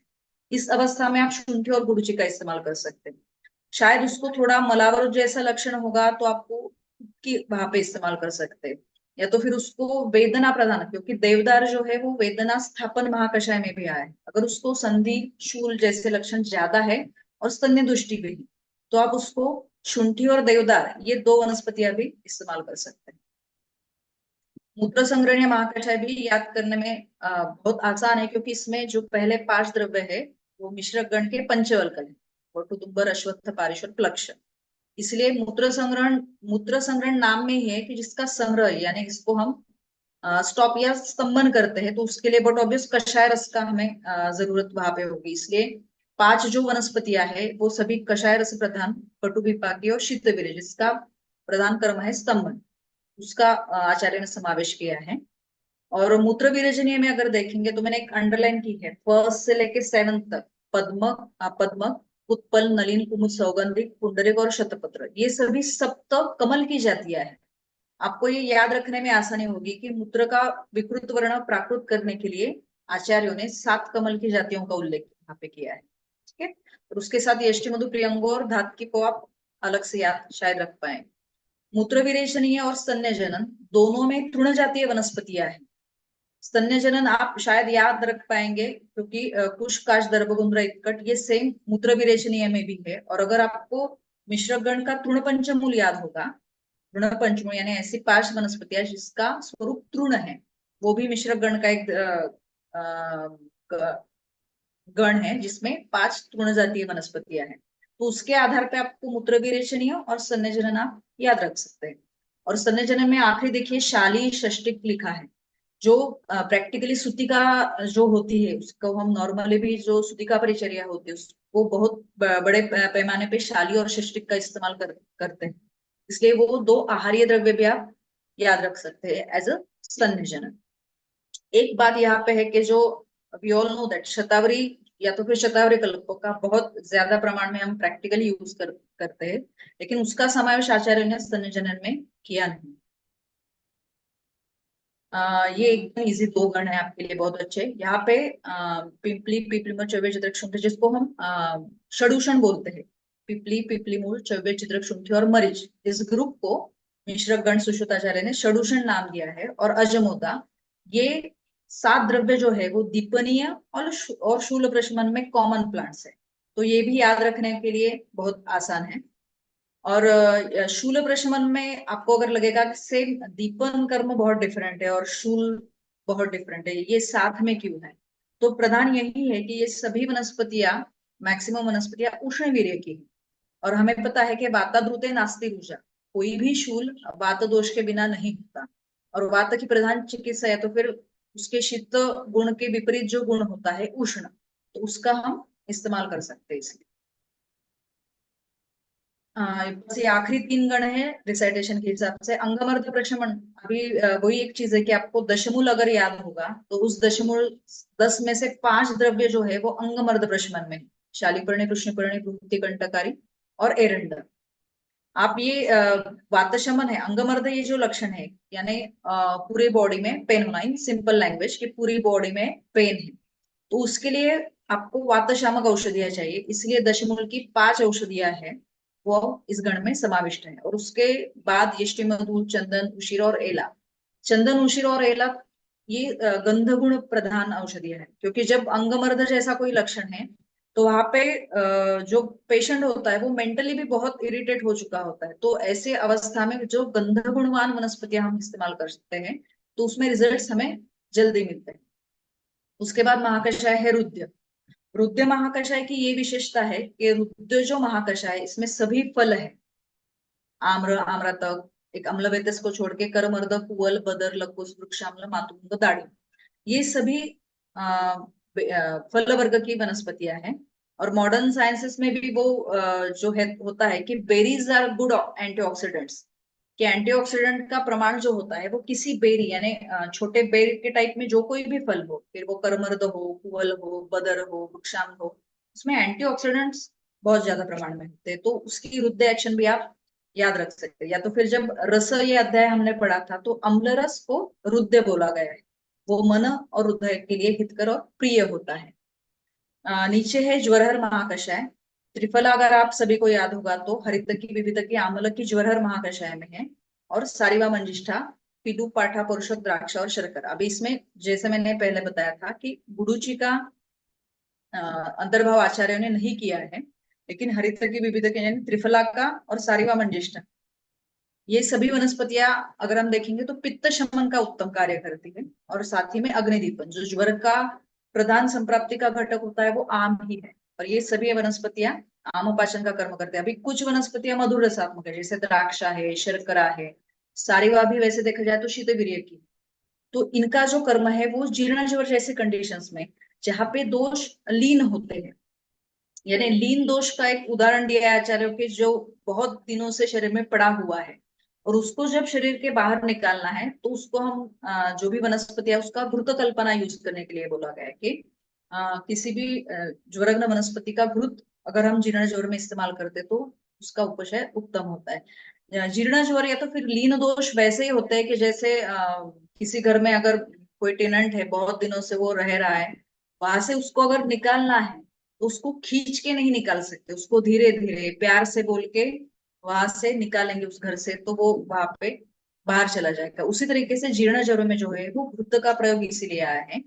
इस अवस्था में आप शुंठी और गुड़ुची का इस्तेमाल कर सकते हैं। शायद उसको थोड़ा मलावर जैसा लक्षण होगा तो आपको की वहां पे इस्तेमाल कर सकते हैं, या तो फिर उसको वेदना प्रदान, क्योंकि देवदार जो है वो वेदना स्थापन महाकषाय में भी आया है। अगर उसको संधि शूल जैसे लक्षण ज्यादा है और स्तन्य दृष्टि भी है तो आप उसको शुंठी और देवदार ये 2 वनस्पतियां भी इस्तेमाल कर सकते हैं। मूत्र संग्रहणीय महाकषाय भी याद करने में बहुत आसान है, क्योंकि इसमें जो पहले 5 द्रव्य है वो मिश्रक गण के पंचवल्कल है, वटुदुम्बर, अश्वत्थ, पारिश्वर, प्लक्ष। इसलिए मूत्र संग्रहण नाम में ही है कि जिसका संग्रह, यानी इसको हम स्टॉप या स्तंभन करते हैं, तो उसके लिए बट ऑब्वियस कषाय रस का हमें जरूरत वहां पे होगी। इसलिए 5 जो वनस्पतियां है वो सभी कषाय रस प्रधान, पटु विपाकी और शीतवीर्य, जिसका प्रधान कर्म है स्तंभन, उसका आचार्य ने समावेश किया है। और मूत्र विरेचनीय में अगर देखेंगे तो मैंने एक अंडरलाइन की है, फर्स्ट से लेके 7 तक, पद्म, उत्पल, नलिन, कुमुद, सौगंधिक, पुंडरिक और शतपत्र, ये सभी सप्त कमल की जातियां हैं। आपको ये याद रखने में आसानी होगी कि मूत्र का विकृत वर्ण प्राकृत करने के लिए आचार्यों ने 7 कमल की जातियों का उल्लेख यहाँ पे किया है। ठीक है, और उसके साथ यष्टि, मधु, प्रियंगो और धात्की को आप अलग से याद शायद रख पाए। मूत्र विरेचनीय और स्तन्य जनन दोनों में तृण जातीय वनस्पतियां हैं। स्तन्य जनन आप शायद याद रख पाएंगे क्योंकि कुश, काश, दर्भगुंद्र, इत्कट ये सेम मूत्र विरेचनीय में भी है। और अगर आपको मिश्रगण का तृण पंचमूल याद होगा, तृण पंचमूल यानी ऐसी 5 वनस्पतियां जिसका स्वरूप तृण है, वो भी मिश्रगण का एक गण है जिसमें 5 तृण जातीय वनस्पतियां हैं। तो उसके आधार पे आपको मूत्र विरेचनीय और स्तन्य जनन आप याद रख सकते हैं। और स्तन्य जनन में आखिरी देखिए शाली षष्टिक लिखा है, जो प्रैक्टिकली सुतिका जो होती है उसको हम नॉर्मली भी जो सुतिका परिचर्या होती है उसको बहुत बड़े पैमाने पे शाली और षष्टिक का इस्तेमाल करते हैं, इसलिए वो 2 आहार्य द्रव्य भी आप याद रख सकते हैं एज अ स्तन्य जनन। एक बात यहाँ पे है कि जो वी ऑल नो दैट शतावरी या तो फिर शतावरी कल्पों का बहुत ज्यादा प्रमाण में हम प्रैक्टिकली यूज करते हैं, लेकिन उसका समावेश आचार्य ने स्तन्य जनन में किया नहीं। ये एकदम इजी 2 गण है आपके लिए बहुत अच्छे। यहाँ पे पिपली, पिपलीमूल, चौबे, चित्रक, शुंठी, जिसको हम षडूषण बोलते हैं, पिपली, पिपलीमूल, चौबे, चित्रक, शुंठी और मरीच, इस ग्रुप को मिश्रक गण सुश्रुताचार्य ने षडूषण नाम दिया है। और अजमोदा, ये 7 द्रव्य जो है वो दीपनीय और शूल प्रशमन में कॉमन प्लांट्स है, तो ये भी याद रखने के लिए बहुत आसान है। और शूल प्रशमन में आपको अगर लगेगा कि सेम दीपन कर्म बहुत डिफरेंट है और शूल बहुत डिफरेंट है, ये साथ में क्यों है, तो प्रधान यही है कि ये सभी वनस्पतियां, मैक्सिमम वनस्पतियां उष्ण वीर्य की है। और हमें पता है कि वाताद्रुते नास्ति रुचा, कोई भी शूल वात दोष के बिना नहीं होता। और वात की प्रधान चिकित्सा या तो फिर उसके शीत गुण के विपरीत जो गुण होता है उष्ण, तो उसका हम इस्तेमाल कर सकते हैं। इसलिए बस ये आखिरी 3 गण है रिसाइटेशन के हिसाब से। अंगमर्द प्रशमन, अभी वही एक चीज है कि आपको दशमूल अगर याद होगा तो उस दशमूल 10 में से 5 द्रव्य जो है वो अंगमर्द प्रशमन में, शालीपर्णी, कृष्णपर्णी, भृति, कंटकारी और एरंड। आप ये वातशमन है, अंगमर्द, ये जो लक्षण है, यानी पूरे बॉडी में पेन होना, इन सिंपल लैंग्वेज कि पूरी बॉडी में पेन है, तो उसके लिए आपको वातशामक औषधियां चाहिए। इसलिए दशमूल की 5 औषधियां हैं, वो इस गण में समाविष्ट है। और उसके बाद यष्टि, मधु, चंदन, उशिर और एला। चंदन, उशिर और एला ये गंध गुण प्रधान औषधियां है, क्योंकि जब अंगमर्द जैसा कोई लक्षण है तो वहां पे जो पेशेंट होता है वो मेंटली भी बहुत इरिटेट हो चुका होता है, तो ऐसे अवस्था में जो गंध गुणवान वनस्पतियां हम इस्तेमाल कर सकते हैं, तो उसमें रिजल्ट्स हमें जल्दी मिलते हैं। उसके बाद महाकषाय है रुद्र। रुद्र महाकषाय की ये विशेषता है कि रुद्र जो महाकषाय है, इसमें सभी फल है, आम्र, आम्रतक, एक अम्लवेतस को छोड़ के करमर्द, कुवल, बदर, लकुस, वृक्षाम्ल, मातुंग, दाड़िम, ये सभी फल वर्ग की वनस्पतियां हैं। और मॉडर्न साइंसेस में भी वो जो है होता है कि बेरीज आर गुड एंटीऑक्सीडेंट्स, कि एंटीऑक्सीडेंट का प्रमाण जो होता है वो किसी बेरी यानी छोटे बेर के टाइप में जो कोई भी फल हो, फिर वो करमर्द हो, कुवल हो, बदर हो, वृक्षांग हो, उसमें एंटीऑक्सीडेंट्स बहुत ज्यादा प्रमाण में होते हैं, तो उसकी रुद्र एक्शन भी आप याद रख सकते हैं। या तो फिर जब रस ये अध्याय हमने पढ़ा था, तो अम्ल रस को रुद्र बोला गया है, वो मन और हृदय के लिए हितकर और प्रिय होता है। नीचे है ज्वरहर महाकषाय। त्रिफला अगर आप सभी को याद होगा तो हरितकी, विविधकी, आमलकी ज्वरहर महाकषाय में है। और सारिवा, मंजिष्ठा, पिदु, पाठा, पौरुषक, द्राक्षा और शर्करा। अभी इसमें जैसे मैंने पहले बताया था कि गुडुची का अंतर्भाव आचार्यों ने नहीं किया है, लेकिन हरितकी, विविधकी यानी त्रिफला का और सारिवा, मंजिष्ठा, ये सभी वनस्पतियां अगर हम देखेंगे तो पित्त शमन का उत्तम कार्य करती है। और साथ ही में अग्निदीपन, जो ज्वर का प्रधान संप्राप्ति का घटक होता है, वो आम ही है। और ये सभी वनस्पतियां आम पाचन का कर्म करते हैं। अभी कुछ वनस्पतियां मधुर रसात्मक है, जैसे द्राक्षा है, शर्करा है, सारिवा भी वैसे देखा जाए तो शीतवीर्य की, तो इनका जो कर्म है वो जीर्ण ज्वर जैसे कंडीशंस में, जहां पे दोष लीन होते हैं, यानी लीन दोष का एक उदाहरण दिया है आचार्यों के, जो बहुत दिनों से शरीर में पड़ा हुआ है और उसको जब शरीर के बाहर निकालना है, तो उसको हम जो भी वनस्पति है उसका घृत कल्पना यूज करने के लिए बोला गया है कि किसी भी ज्वरग्न वनस्पति का घृत अगर हम जीर्ण ज्वर में इस्तेमाल करते तो उसका उपशय उत्तम होता है। जीर्ण ज्वर या तो फिर लीन दोष वैसे ही होते हैं कि जैसे किसी घर में अगर कोई टेनेंट है, बहुत दिनों से वो रह रहा है, वहां से उसको अगर निकालना है तो उसको खींच के नहीं निकाल सकते, उसको धीरे धीरे प्यार से बोल के वहां से निकालेंगे उस घर से, तो वो वहां पे बाहर चला जाएगा। उसी तरीके से जीर्ण ज्वर में जो है वो घृत का प्रयोग इसीलिए आया है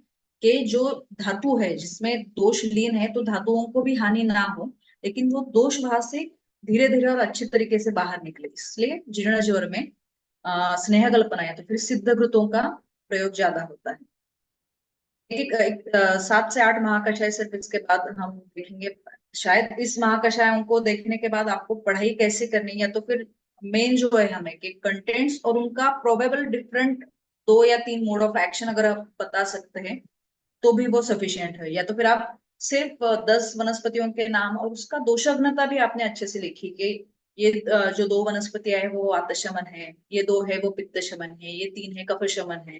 कि जो धातु है जिसमें दोष लीन है, तो धातुओं को भी हानि ना हो, लेकिन वो दोष वहां से धीरे धीरे और अच्छे तरीके से बाहर निकले, इसलिए जीर्ण ज्वर में स्नेह कल्पना या तो फिर सिद्ध घृतों का प्रयोग ज्यादा होता है। एक 7 से 8 महाकषाय सिर्फ, इसके बाद हम देखेंगे। शायद इस महाकषायों को देखने के बाद आपको पढ़ाई कैसे करनी, या तो फिर मेन जो है हमें कि कंटेंट्स और उनका प्रोबेबल डिफरेंट 2 या 3 मोड ऑफ एक्शन अगर आप बता सकते हैं तो भी वो सफिशियंट है। या तो फिर आप सिर्फ 10 वनस्पतियों के नाम और उसका दोषाग्नता भी आपने अच्छे से लिखी कि ये जो 2 वनस्पतियां है वो वातशमन है, ये 2 है वो पित्त शमन है, ये 3 है कफ शमन है,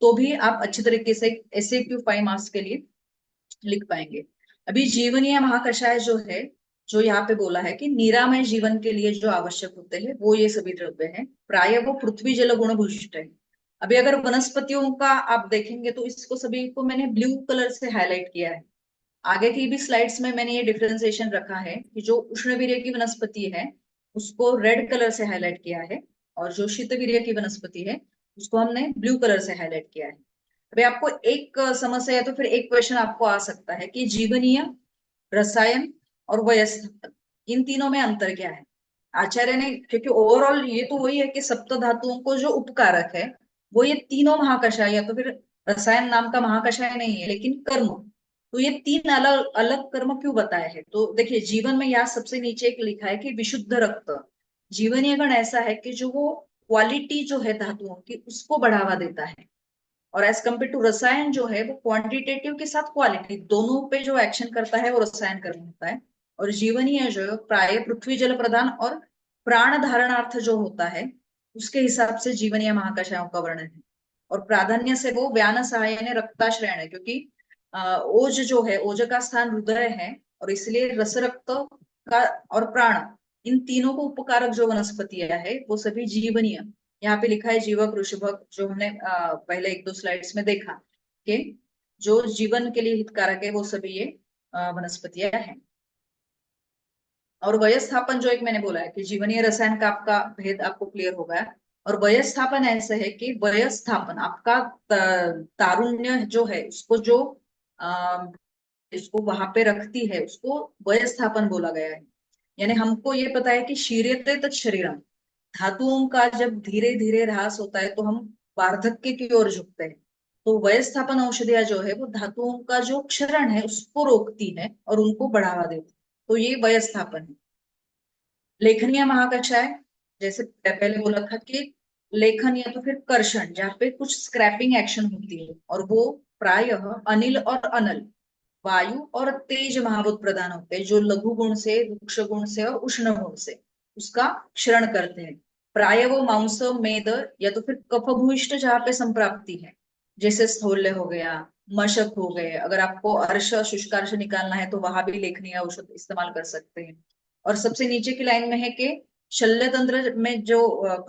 तो भी आप अच्छी तरीके से SAQ 5 मार्क्स के लिए लिख पाएंगे। अभी जीवनीय महाकषाय जो है, जो यहाँ पे बोला है कि निरामय जीवन के लिए जो आवश्यक होते हैं वो ये सभी द्रव्य हैं, प्राय वो पृथ्वी जल गुण भूषिष्ट है। अभी अगर वनस्पतियों का आप देखेंगे तो इसको सभी को मैंने ब्लू कलर से हाईलाइट किया है। आगे की भी स्लाइड्स में मैंने ये डिफरेंशिएशन रखा है कि जो उष्णवीर्य की वनस्पति है उसको रेड कलर से हाईलाइट किया है, और जो शीतवीर्य की वनस्पति है उसको हमने ब्लू कलर से हाईलाइट किया है। अभी आपको एक समस्या या तो फिर एक क्वेश्चन आपको आ सकता है कि जीवनीय, रसायन और वयस्क, इन तीनों में अंतर क्या है। आचार्य ने, क्योंकि ओवरऑल ये तो वही है कि सप्त धातुओं को जो उपकारक है वो ये तीनों महाकषाय, या तो फिर रसायन नाम का महाकषाय नहीं है लेकिन कर्म, तो ये 3 अलग अलग कर्म क्यों बताए हैं। तो देखिए जीवन में यहाँ सबसे नीचे एक लिखा है कि विशुद्ध रक्त, जीवनीय गण ऐसा है कि जो वो क्वालिटी जो है धातुओं की उसको बढ़ावा देता है, और एज कम्पेयर टू रसायन जो है वो क्वांटिटेटिव के साथ क्वालिटी दोनों पे जो एक्शन करता है वो रसायन कर्म होता है। और जीवनीय जो है प्राय पृथ्वी जल प्रदान और प्राण धारणार्थ जो होता है उसके हिसाब से जीवनीय महाकषायों का वर्णन है। और प्राधान्य से वो व्यान सहायन रक्ताश्रयण है, क्योंकि ओज जो है, ओज का स्थान हृदय है, और इसलिए रस रक्त का और प्राण इन तीनों को उपकारक जो वनस्पतियां है वो सभी जीवनीय, यहाँ पे लिखा है जीवक ऋषभक, जो हमने पहले 1-2 स्लाइड्स में देखा कि जो जीवन के लिए हितकारक है वो सभी ये वनस्पतियां हैं। और वयस्थापन जो एक मैंने बोला है कि जीवनीय रसायन का आपका भेद आपको क्लियर हो गया। और वयस्थापन ऐसे है कि वयस्थापन आपका तारुण्य जो है उसको जो इसको वहां पे रखती है उसको वयस्थापन बोला गया है। यानी हमको ये पता है कि शीर्यते तत् शरीरम, धातुओं का जब धीरे धीरे ह्रास होता है तो हम वार्धक्य की ओर झुकते हैं। तो वयस्थापन औषधियां जो है वो धातुओं का जो क्षरण है उसको रोकती है और उनको बढ़ावा देती है। तो ये वयस्थापन है। लेखनीय महाकषाय, जैसे पहले बोला था कि लेखन या तो फिर कर्षण, जहाँ पे कुछ स्क्रैपिंग एक्शन होती है, और वो प्रायः अनिल और अनल, वायु और तेज महाभूत प्रदान होते हैं, जो लघु गुण से, रुक्ष गुण से और उष्ण गुण से उसका क्षरण करते हैं। प्राय वो मांस, मेद या तो फिर कफ भूइष्ठ जहाँ पे संप्राप्ति है, जैसे स्थौल्य हो गया, मशक हो गए। अगर आपको अर्श शुष्कार्श निकालना है तो वहां भी लेखनीय औषध इस्तेमाल कर सकते हैं। और सबसे नीचे की लाइन में है कि शल्य तंत्र में जो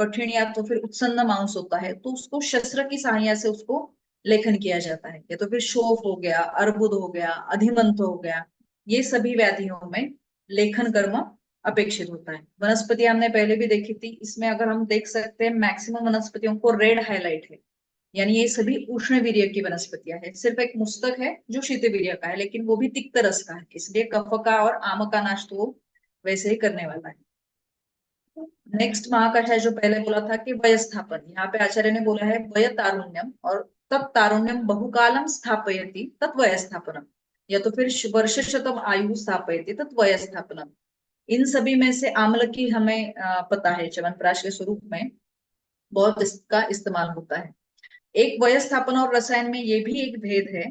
कठिन या तो फिर उत्सन्न मांस होता है तो उसको शस्त्र की सहायता से उसको लेखन किया जाता है। या तो फिर शोफ हो गया, अर्बुद हो गया, अधिमंत हो गया, ये सभी व्याधियों में लेखन कर्म अपेक्षित होता है। वनस्पति हमने पहले भी देखी थी, इसमें अगर हम देख सकते हैं मैक्सिमम वनस्पतियों को रेड हाईलाइट है, यानी ये सभी उष्ण वीर्य की वनस्पतियां है। सिर्फ एक मुस्तक है जो शीत वीर्य का है, लेकिन वो भी तिक्त रस का है, इसलिए कफ का और आम का नाश तो वो वैसे ही करने वाला है। नेक्स्ट महाकषाय जो पहले बोला था कि वयस्थापन, यहाँ पे आचार्य ने बोला है वय तारुण्यम और तत्तारुण्यम बहुकालम स्थापयति तत्वयस्थापनम, या तो फिर वर्ष शतम आयु स्थापयति तत्वयस्थापनम। इन सभी में से आमलकी हमें पता है च्यवनप्राश के स्वरूप में बहुत इसका इस्तेमाल होता है। एक वयस्थापन और रसायन में ये भी एक भेद है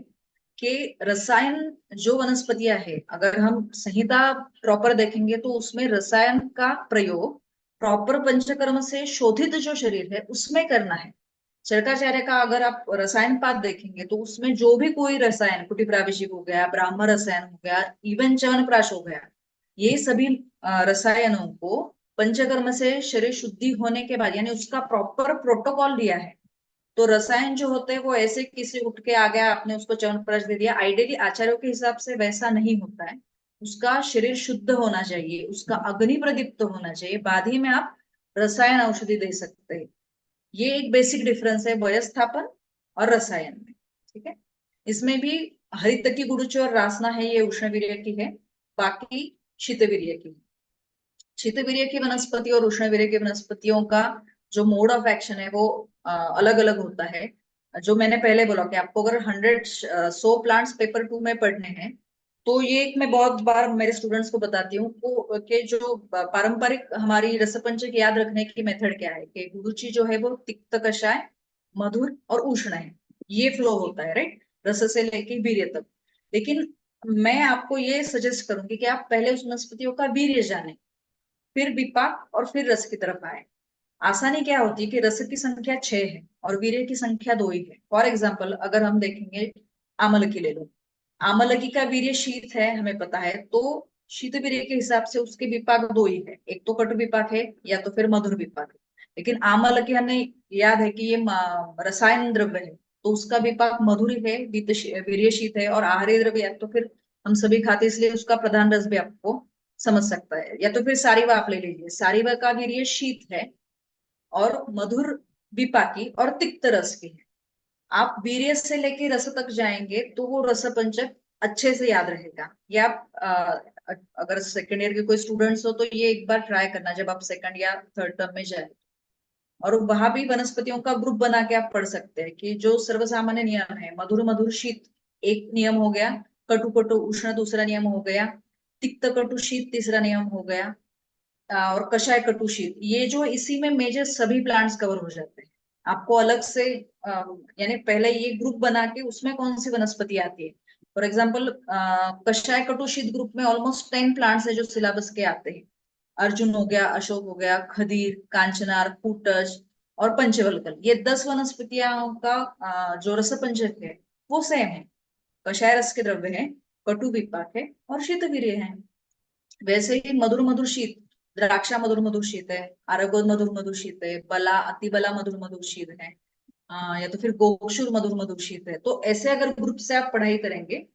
कि रसायन जो वनस्पतियां है, अगर हम संहिता प्रॉपर देखेंगे तो उसमें रसायन का प्रयोग प्रॉपर पंचकर्म से शोधित जो शरीर है उसमें करना है। चरकाचार्य का अगर आप रसायन पाठ देखेंगे तो उसमें जो भी कोई रसायन, कुटी प्राविशिक हो गया, ब्राह्म रसायन हो गया, इवन च्यवनप्राश हो गया, ये सभी रसायनों को पंचकर्म से शरीर शुद्धि होने के बाद, यानी उसका प्रॉपर प्रोटोकॉल दिया है। तो रसायन जो होते हैं वो ऐसे किसी उठ के आ गया, आपने उसको च्यवनप्राश दे दिया, आइडियली आचार्यों के हिसाब से वैसा नहीं होता है। उसका शरीर शुद्ध होना चाहिए, उसका अग्नि प्रदीप्त होना चाहिए, बाद ही में आप रसायन औषधि दे सकते हैं। ये एक बेसिक डिफरेंस है वयस्थापन और रसायन में, ठीक है। इसमें भी हरित की गुरुच और रासना है, ये उष्णवीर्य की है, बाकी शीतवीर्य की। शीतवीर्य की वनस्पति और उष्णवीर्य की वनस्पतियों का जो मोड ऑफ एक्शन है वो अलग अलग होता है। जो मैंने पहले बोला कि आपको अगर 100 प्लांट्स पेपर 2 में पढ़ने हैं तो ये एक मैं बहुत बार मेरे स्टूडेंट्स को बताती हूँ कि जो पारंपरिक हमारी रसपंचक याद रखने की मेथड क्या है कि गुरुचि जो है वो तिक्त, कषाय, मधुर और उष्ण है, ये फ्लो होता है, राइट, रस से लेके वीर्य तक। लेकिन मैं आपको ये सजेस्ट करूंगी कि आप पहले उस वनस्पतियों का वीर्य जाने, फिर विपाक और फिर रस की तरफ आए। आसानी क्या होती है कि रस की संख्या 6 है और वीर्य की संख्या 2 ही है। फॉर एग्जाम्पल अगर हम देखेंगे आमलकी ले लो, आमलकी का वीर्य शीत है हमें पता है, तो शीत वीर्य के हिसाब से उसके विपाक 2 ही है, एक तो कटु विपाक है या तो फिर मधुर विपाक है। लेकिन आमलकी हमें याद है कि ये रसायन द्रव्य है तो उसका विपाक मधुर है, वीर्य शीत है, और आहार्य द्रव्य या तो फिर हम सभी खाते इसलिए उसका प्रधान रस भी आपको समझ सकता है। या तो फिर सारीवा आप ले लीजिए, सारीवा का वीर्य शीत है और मधुर विपाकी और तिक्त रस की है। आप वीर्य से लेके रस तक जाएंगे तो वो रस पंचक अच्छे से याद रहेगा। या आप अगर सेकेंड ईयर के कोई स्टूडेंट्स हो तो ये एक बार ट्राई करना जब आप सेकंड या थर्ड टर्म में जाए, और वहां भी वनस्पतियों का ग्रुप बना के आप पढ़ सकते हैं कि जो सर्वसामान्य नियम है, मधुर मधुर शीत एक नियम हो गया, कटु कटु उष्ण दूसरा नियम हो गया, तिक्त कटु शीत तीसरा नियम हो गया, और कषाय कटु शीत, ये जो इसी में मेजर सभी प्लांट्स कवर हो जाते हैं। आपको अलग से यानी पहले ये ग्रुप बना के उसमें कौन सी वनस्पति आती है। फॉर एग्जाम्पल कषाय कटु शीत ग्रुप में ऑलमोस्ट 10 प्लांट्स है जो सिलेबस के आते हैं। अर्जुन हो गया, अशोक हो गया, खदीर, कांचनार, फूटज और पंचवल्कल, ये 10 वनस्पतियों का जो रस पंचक है वो सेम है। कषाय रस के द्रव्य है, कटु विपाक है और शीतवीर्य है। वैसे ही मधुर मधुर शीत द्राक्षा मधुर मधुर शीत है, आरगोद मधुर मधुर शीत है, बला अतिबला मधुर मधुर शीत है, या तो फिर गोक्षुर मधुर मधुर शीत है। तो ऐसे अगर ग्रुप से आप पढ़ाई करेंगे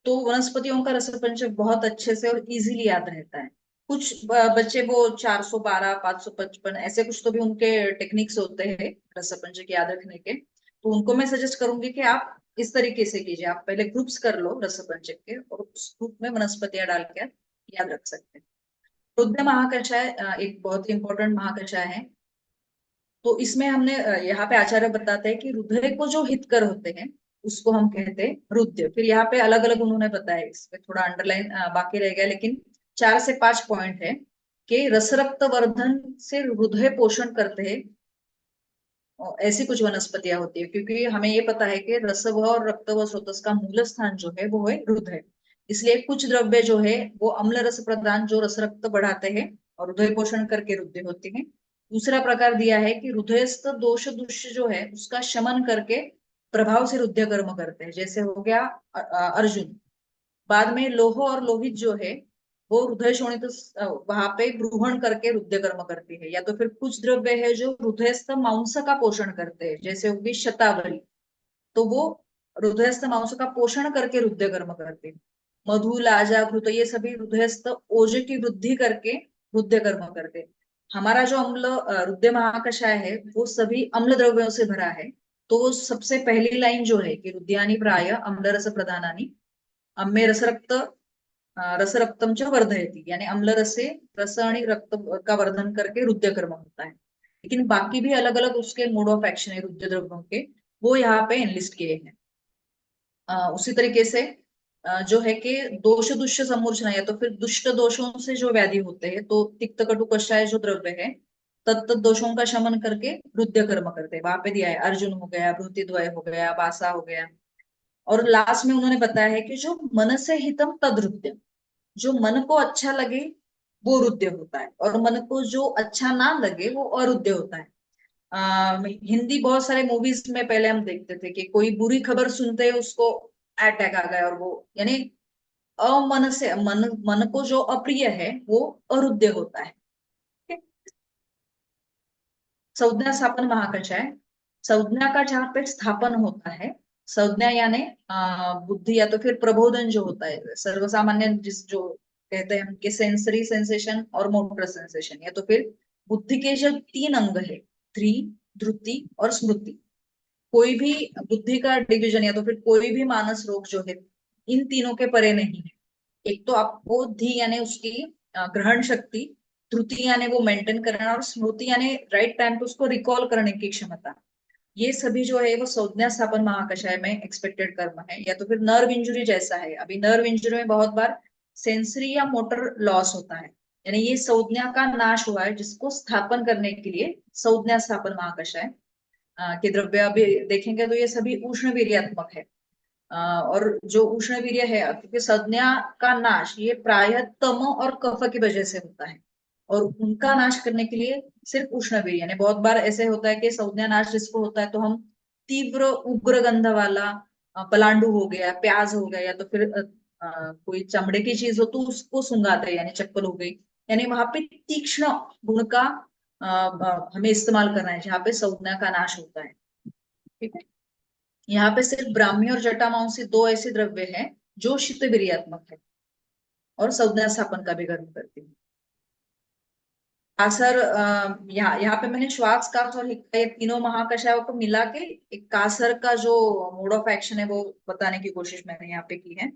तो वनस्पतियों का रसपंचक बहुत अच्छे से और इजीली याद रहता है। कुछ बच्चे वो 412, 555 ऐसे कुछ तो भी उनके टेक्निक्स होते हैं रसपंचक याद रखने के। तो उनको मैं सजेस्ट करूंगी कि आप इस तरीके से कीजिए, आप पहले ग्रुप्स कर लो रसपंचक के और उस ग्रुप में वनस्पतियां डाल के आप याद रख सकते हैं। रुद्र महाकषाय एक बहुत ही इंपॉर्टेंट महाकषाय है। तो इसमें हमने यहाँ पे आचार्य बताते हैं कि हृदय को जो हितकर होते हैं उसको हम कहते हैं रुद्र। फिर यहाँ पे अलग अलग उन्होंने बताया, इसमें थोड़ा अंडरलाइन बाकी रह गया, लेकिन 4 से 5 पॉइंट है कि रसरक्त वर्धन से हृदय पोषण करते हैं। ऐसी कुछ वनस्पतियां होती है, क्योंकि हमें ये पता है कि रसव और रक्तव स्रोतस का मूल स्थान जो है वो है हृदय। इसलिए कुछ द्रव्य जो है वो अम्ल रस प्रदान जो रस रक्त बढ़ाते हैं और हृदय पोषण करके हृदय होती है। दूसरा प्रकार दिया है कि हृदयस्थ दोष दुष्ट जो है उसका शमन करके प्रभाव से हृदय कर्म करते हैं। जैसे हो गया अर्जुन। बाद में लोह और लोहित जो है वो हृदय शोणित वहां पे ब्रूहण करके हृदय कर्म करती है। या तो फिर कुछ द्रव्य है जो हृदयस्थ मांस का पोषण करते हैं, जैसे होगी शतावरी, तो वो हृदयस्थ मांस का पोषण करके हृदय कर्म करते हैं। मधु, लाजा, घृत ये सभी हृदयस्थ ओज की वृद्धि करके हृदय कर्म करते हैं। हमारा जो अम्ल हृदय महाकषाय है वो सभी अम्ल द्रव्यों से भरा है। तो वो सबसे पहली लाइन जो है कि हृदयानि प्राय अम्ल रस प्रदानानि अम्मे रसरक्तम च वर्धयति, यानी अम्ल रसे रस आणि रक्त का वर्धन करके हृदय कर्म होता है। लेकिन बाकी भी अलग अलग उसके मोड ऑफ एक्शन है हृदय द्रव्यों के, वो यहाँ पे एनलिस्ट किए हैं। उसी तरीके से जो है कि दोष दुष्ट समूर्छना या तो फिर दुष्ट दोषों से जो व्याधि होते हैं, तो तिक्त कटु कषाय जो द्रव्य है तत्त दोषों का शमन करके हृदय कर्म करते हैं। वहां पे दिया है अर्जुन हो गया, भृतिद्वय हो गया, बासा हो गया। और लास्ट में उन्होंने बताया है कि जो मन से हितम तद हृदय, जो मन को अच्छा लगे वो हृदय होता है, और मन को जो अच्छा ना लगे वो अहृदय होता है। हिंदी बहुत सारे मूवीज में पहले हम देखते थे कि कोई बुरी खबर सुनते हैं उसको अटैक आ गया, और वो यानी अमन से मन को जो अप्रिय है वो अहृदय होता है। ठीक है? संज्ञा स्थापन महाकषाय, संज्ञा का जहाँ पे स्थापन होता है, संज्ञा यानी बुद्धि या तो फिर प्रबोधन जो होता है सर्वसामान्य जिस जो कहते हैं हम कि सेंसरी सेंसेशन और मोटर सेंसेशन, या तो फिर बुद्धि के जो 3 अंग है ध्री, धृति और स्मृति। कोई भी बुद्धि का डिवीजन या तो फिर कोई भी मानस रोग जो है इन तीनों के परे नहीं है। एक तो आपको धी यानी उसकी ग्रहण शक्ति, त्रुटि यानी वो मेंटेन करना, और स्मृति यानी राइट टाइम पे उसको रिकॉल करने की क्षमता, ये सभी जो है वो संज्ञा स्थापन महाकषाय में एक्सपेक्टेड कर्म है। या तो फिर नर्व इंजुरी जैसा है, अभी नर्व इंजुरी में बहुत बार सेंसरी या मोटर लॉस होता है, यानी ये संज्ञा का नाश हुआ है, जिसको स्थापन करने के लिए संज्ञा स्थापन महाकषाय के द्रव्य अभी देखेंगे तो ये सभी उष्ण वीर्यात्मक है। और जो उष्ण वीर्य है, क्योंकि संज्ञा का नाश ये प्रायः तम और कफ की वजह से होता है, और उनका नाश करने के लिए सिर्फ उष्ण वीर्य, यानी बहुत बार ऐसे होता है कि संज्ञा नाश जिसको होता है तो हम तीव्र उग्र गंध वाला पलांडु हो गया, प्याज हो गया, या तो फिर कोई चमड़े की चीज हो तो उसको सुंघाते हैं, यानी चप्पल हो गई, यानी वहां पे तीक्ष्ण गुण का हमें इस्तेमाल करना है जहाँ पे संज्ञा का नाश होता है। ठीक है? यहाँ पे सिर्फ ब्राह्मी और जटामांसी 2 ऐसे द्रव्य हैं जो शीत वीर्यात्मक है और संज्ञा स्थापन का भी कर्म करती है। कासर यहाँ पे मैंने श्वास कास और हिक्का ये तीनों महाकषायों को मिला के एक कासर का जो मोड ऑफ एक्शन है वो बताने की कोशिश मैंने यहाँ पे की है।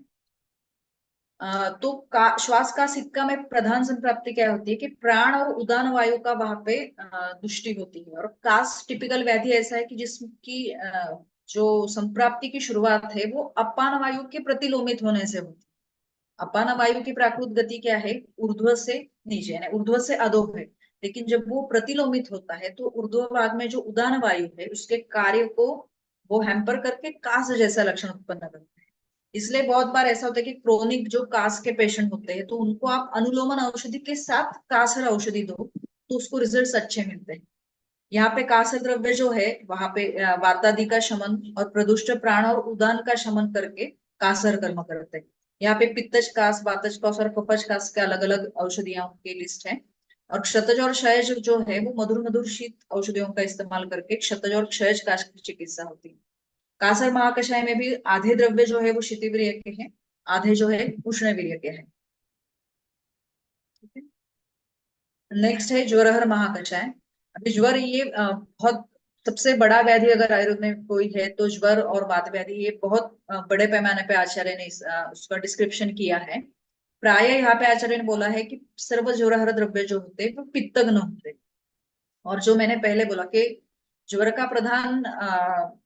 तो श्वास का सिक्का में प्रधान संप्राप्ति क्या होती है कि प्राण और उदान वायु का वहां पे दुष्टि होती है। और कास टिपिकल व्याधि ऐसा है कि जिसकी जो संप्राप्ति की शुरुआत है वो अपान वायु के प्रतिलोमित होने से होती है। अपान वायु की प्राकृत गति क्या है, ऊर्ध्व से नीचे यानी ऊर्ध्व से अधोह है, लेकिन जब वो प्रतिलोमित होता है तो ऊर्ध्व भाग में जो उदान वायु है उसके कार्य को वो हैम्पर करके कास जैसा लक्षण उत्पन्न करता है। इसलिए बहुत बार ऐसा होता है कि क्रोनिक जो कास के पेशेंट होते हैं तो उनको आप अनुलोमन औषधि के साथ कासर औषधि दो तो उसको रिजल्ट्स अच्छे मिलते हैं। यहाँ पे कासर द्रव्य जो है वहां पे वातादि का शमन और प्रदुष्ट प्राण और उदान का शमन करके कासर कर्म करते हैं। यहाँ पे पित्तज कास, वातज कास और कफज कास के अलग अलग औषधियों की लिस्ट है। और क्षतज और क्षयज जो है वो मधुर मधुर शीत औषधियों का इस्तेमाल करके क्षतज और क्षयज का चिकित्सा होती है। कासर महाकषाय में भी आधे द्रव्य जो है वो शीतवीर्य के हैं, आधे जो है उष्णवीर्य के हैं। नेक्स्ट है ज्वरहर महाकषाय। अभी ज्वर ये बहुत सबसे बड़ा व्याधि अगर आयुर्वेद में कोई है तो ज्वर और वात व्याधि, ये बहुत बड़े पैमाने पे आचार्य ने उसका डिस्क्रिप्शन किया है। प्राय यहाँ पे आचार्य ने बोला है कि सर्व ज्वरहर द्रव्य जो होते हैं वो पित्तग्न होते। और जो मैंने पहले बोला कि ज्वर का प्रधान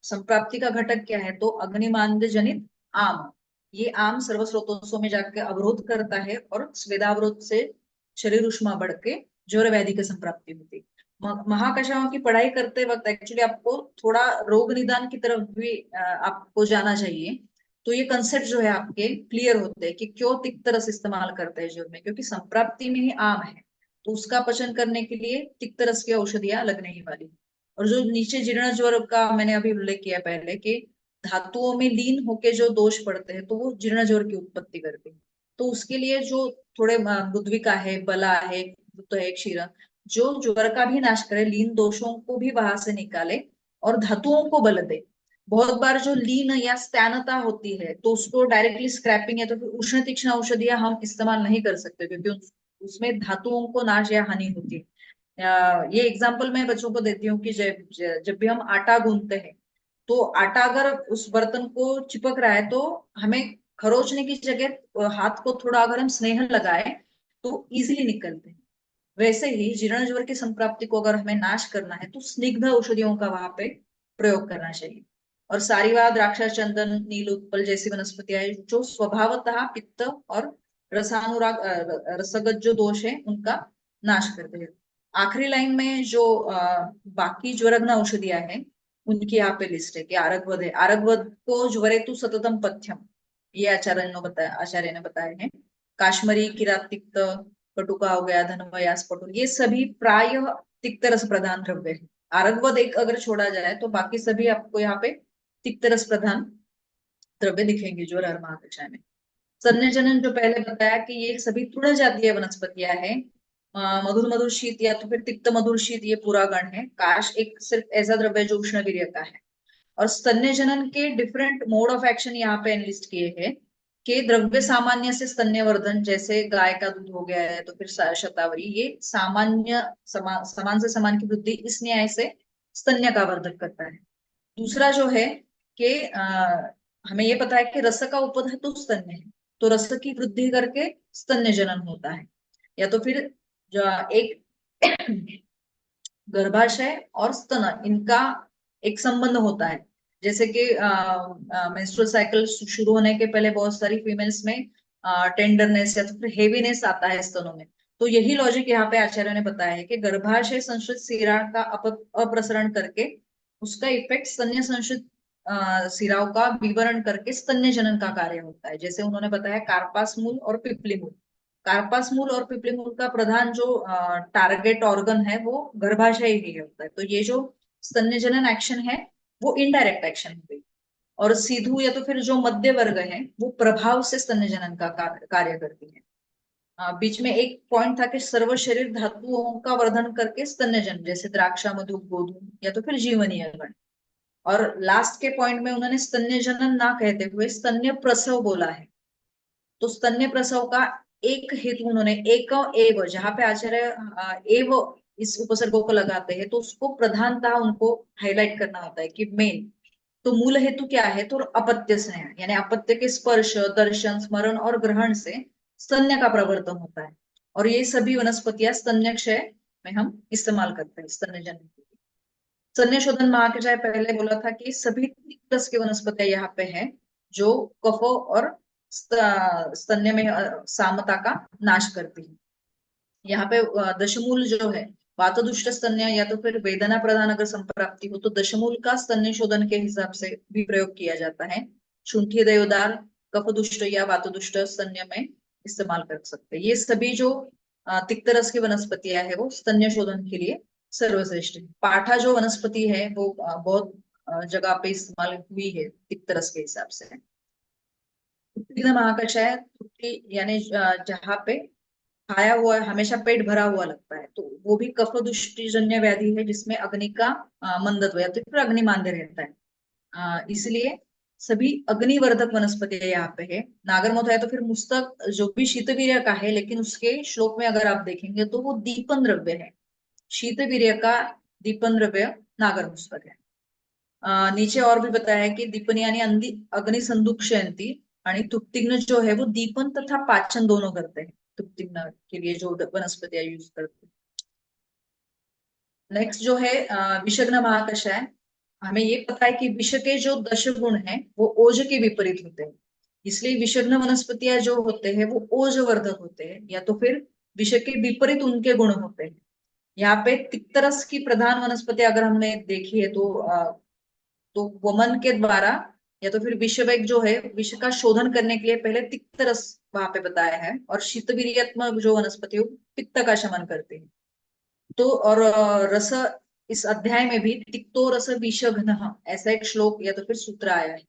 संप्राप्ति का घटक क्या है, तो अग्निमांद्य जनित आम। ये आम सर्व स्रोतों में जाकर अवरोध करता है और स्वेदावरोध से शरीर उष्मा बढ़ के ज्वर व्याधि की संप्राप्ति होती है। महाकषायों की पढ़ाई करते वक्त एक्चुअली आपको थोड़ा रोग निदान की तरफ भी आपको जाना चाहिए। तो ये कंसेप्ट जो है आपके क्लियर होते हैं कि क्यों तिक्त रस इस्तेमाल करते हैं ज्वर में, क्योंकि संप्राप्ति में ही आम है, तो उसका पचन करने के लिए तिक्त रस की औषधियां लगने ही वाली। और जो नीचे जीर्ण ज्वर का मैंने अभी उल्लेख किया पहले कि धातुओं में लीन होके जो दोष पड़ते हैं तो वो जीर्ण ज्वर की उत्पत्ति करते हैं। तो उसके लिए जो थोड़े मृद्विका है, बला है, तो है क्षीरा, जो ज्वर का भी नाश करे, लीन दोषों को भी वहां से निकाले और धातुओं को बल दे। बहुत बार जो लीन या स्टैनता होती है तो उसको डायरेक्टली स्क्रैपिंग या तो फिर उष्ण तीक्ष्ण औषधियां हम इस्तेमाल नहीं कर सकते, क्योंकि उसमें धातुओं को नाश या हानि होती है। ये एग्जाम्पल मैं बच्चों को देती हूँ कि जब भी हम आटा गूंथते हैं तो आटा अगर उस बर्तन को चिपक रहा है तो हमें खरोचने की जगह हाथ को थोड़ा अगर हम स्नेह लगाए तो इजीली निकलते हैं। वैसे ही जीर्ण ज्वर की संप्राप्ति को अगर हमें नाश करना है तो स्निग्ध औषधियों का वहां पे प्रयोग करना चाहिए। और सारीवा, द्राक्षा, चंदन, नील उत्पल जैसी वनस्पतियां जो स्वभावतः पित्त और रसानुराग रसगत जो दोष है उनका नाश करते हैं। आखिरी लाइन में जो बाकी ज्वरग्न औषधियां हैं उनकी यहाँ पे लिस्ट है कि आरगवद है। आरगवद को ज्वरेतु सततम पथ्यम, ये आचार्य ने बताया है। काश्मीरी, किरात तिक्त, पटुका हो गया, धनवयास, पटुल, ये सभी प्राय तिक्त रस प्रधान द्रव्य है। आरगवद एक अगर छोड़ा जाए तो बाकी सभी आपको यहाँ पे तिक्त रस प्रधान द्रव्य दिखेंगे ज्वरहर महाकषाय में। स्तन्य जनन जो पहले बताया कि ये सभी तृण जातीय वनस्पतियां हैं। मधुर मधुर शीत या तो फिर तिक्त मधुर शीत ये पूरा गण है। काश एक सिर्फ ऐसा द्रव्य जो उष्णवीर्य का है। और स्तन्य जनन के डिफरेंट मोड ऑफ एक्शन यहाँ पे एनलिस्ट किए हैं कि द्रव्य सामान्य से स्तन्यवर्धन, जैसे गाय का दूध हो गया है तो फिर शतावरी, ये सामान्य समान से समान की वृद्धि इस न्याय से स्तन्य का वर्धक करता है। दूसरा जो है कि हमें ये पता है कि रस का उपध तो स्तन्य है, तो रस की वृद्धि करके स्तन्य जनन होता है। या तो फिर जो एक गर्भाशय और स्तन, इनका एक संबंध होता है। जैसे कि मेंस्ट्रुअल साइकिल शुरू होने के पहले बहुत सारी फीमेल्स में टेंडरनेस या तो फिर हेवीनेस आता है स्तनों में। तो यही लॉजिक यहाँ पे आचार्य ने बताया है कि गर्भाशय संश्रित सिरा का अप्रसरण करके उसका इफेक्ट स्तन्य संश्रित सिराओं का विवरण करके स्तन्य जनन का कार्य होता है। जैसे उन्होंने बताया कार्पास मूल और पिपली मूल। कार्पास मूल और पिपली मूल का प्रधान जो टारगेट ऑर्गन है वो गर्भाशय ही होता है। तो ये जो स्तन्य जनन एक्शन है वो इनडायरेक्ट एक्शन हो गई। और सीधु या तो फिर जो मध्य वर्ग है वो प्रभाव से स्तन्य जनन का कार्य करती है। बीच में एक पॉइंट था कि सर्व शरीर धातुओं का वर्धन करके स्तन्य जनन, जैसे द्राक्षा, मधु, गोधूम या तो फिर जीवनीय गण। और लास्ट के पॉइंट में उन्होंने स्तन्य जनन ना कहते हुए स्तन्य प्रसव बोला है। तो स्तन्य प्रसव का एक हेतु उन्होंने एक एव, जहां पे आचार्य एव इस उपसर्गों को लगाते हैं तो उसको प्रधानता उनको हाईलाइट करना होता है कि मेन तो मूल हेतु क्या है, तो अपत्य स्नेह, यानी अपत्य के स्पर्श, दर्शन, स्मरण और ग्रहण से स्तन्य का प्रवर्तन होता है। और ये सभी वनस्पतियां स्तन्य क्षय में हम इस्तेमाल करते हैं स्तन्य जनन के लिए। स्तन्य शोधन महाकषाय पहले बोला था कि सभी रस की वनस्पतियां यहाँ पे है जो कफ और स्तन्य में सामता का नाश करती है। यहाँ पे दशमूल जो है वातदुष्ट स्तन्य या तो फिर वेदना प्रधान अगर संप्राप्ति हो तो दशमूल का स्तन्य शोधन के हिसाब से भी प्रयोग किया जाता है। शुंठी देवदार कफदुष्ट या वातदुष्ट स्तन्य में इस्तेमाल कर सकते हैं। ये सभी जो तिक्त रस की वनस्पतियां है वो स्तन्य शोधन के लिए सर्वश्रेष्ठ है। पाठा जो वनस्पति है वो बहुत जगह पे इस्तेमाल हुई है तिक्त रस के हिसाब से। महाकषाय यानी जहाँ पे खाया हुआ हमेशा पेट भरा हुआ लगता है, तो वो भी कफ दुष्टिजन्य व्याधि है, जिसमें अग्नि का मंदत्व या तो फिर अग्निमांद्य रहता है। इसलिए सभी अग्निवर्धक वनस्पति यहाँ पे है। नागरमोथा है तो फिर मुस्तक जो भी शीतवीर्य का है, लेकिन उसके श्लोक में अगर आप देखेंगे तो वो दीपन द्रव्य है। शीतवीर्य का दीपन द्रव्य नागर मुस्तक है। नीचे और भी बताया है कि दीपन यानी अग्नि संदुक्षयंती, आणि तुक्तिग्न जो है वो दीपन तथा पाचन दोनों करते हैं। तुक्तिग्न के लिए जो वनस्पतियां यूज करते हैं। नेक्स्ट जो है विषग्न महाकषाय। हमें ये पता है कि विष के जो 10 गुण हैं वो ओज के विपरीत होते हैं, इसलिए विषग्न वनस्पतियां जो होते हैं वो ओजवर्धक होते हैं, या तो फिर विष के विपरीत उनके गुण होते हैं। यहाँ पे तिक्तरस की प्रधान वनस्पति अगर हमने देखी है तो वमन के द्वारा या तो फिर विषवेग जो है विष का शोधन करने के लिए पहले तिक्तरस वहां पे बताया है, और शीतवीर्यात्मक जो वनस्पति है वो पित्त का शमन करते हैं। तो और रस इस अध्याय में भी तिक्तो रस विषघ्न ऐसा एक श्लोक या तो फिर सूत्र आया है।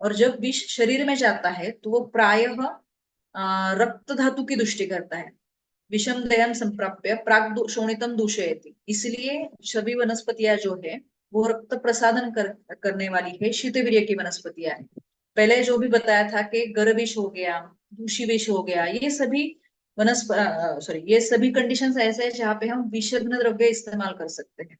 और जब विष शरीर में जाता है तो वो प्रायः रक्त धातु की दृष्टि करता है। विषम दयम संप्राप्य प्राग शोणितम दूषयति, इसलिए सभी वनस्पतियां जो है वो रक्त प्रसादन करने वाली है, शीतवीर्य की वनस्पतियां है। पहले जो भी बताया था कि गर्विष हो गया, दूषी विष हो गया, ये सभी ये सभी कंडीशंस ऐसे हैं जहाँ पे हम विषग्न द्रव्य इस्तेमाल कर सकते हैं।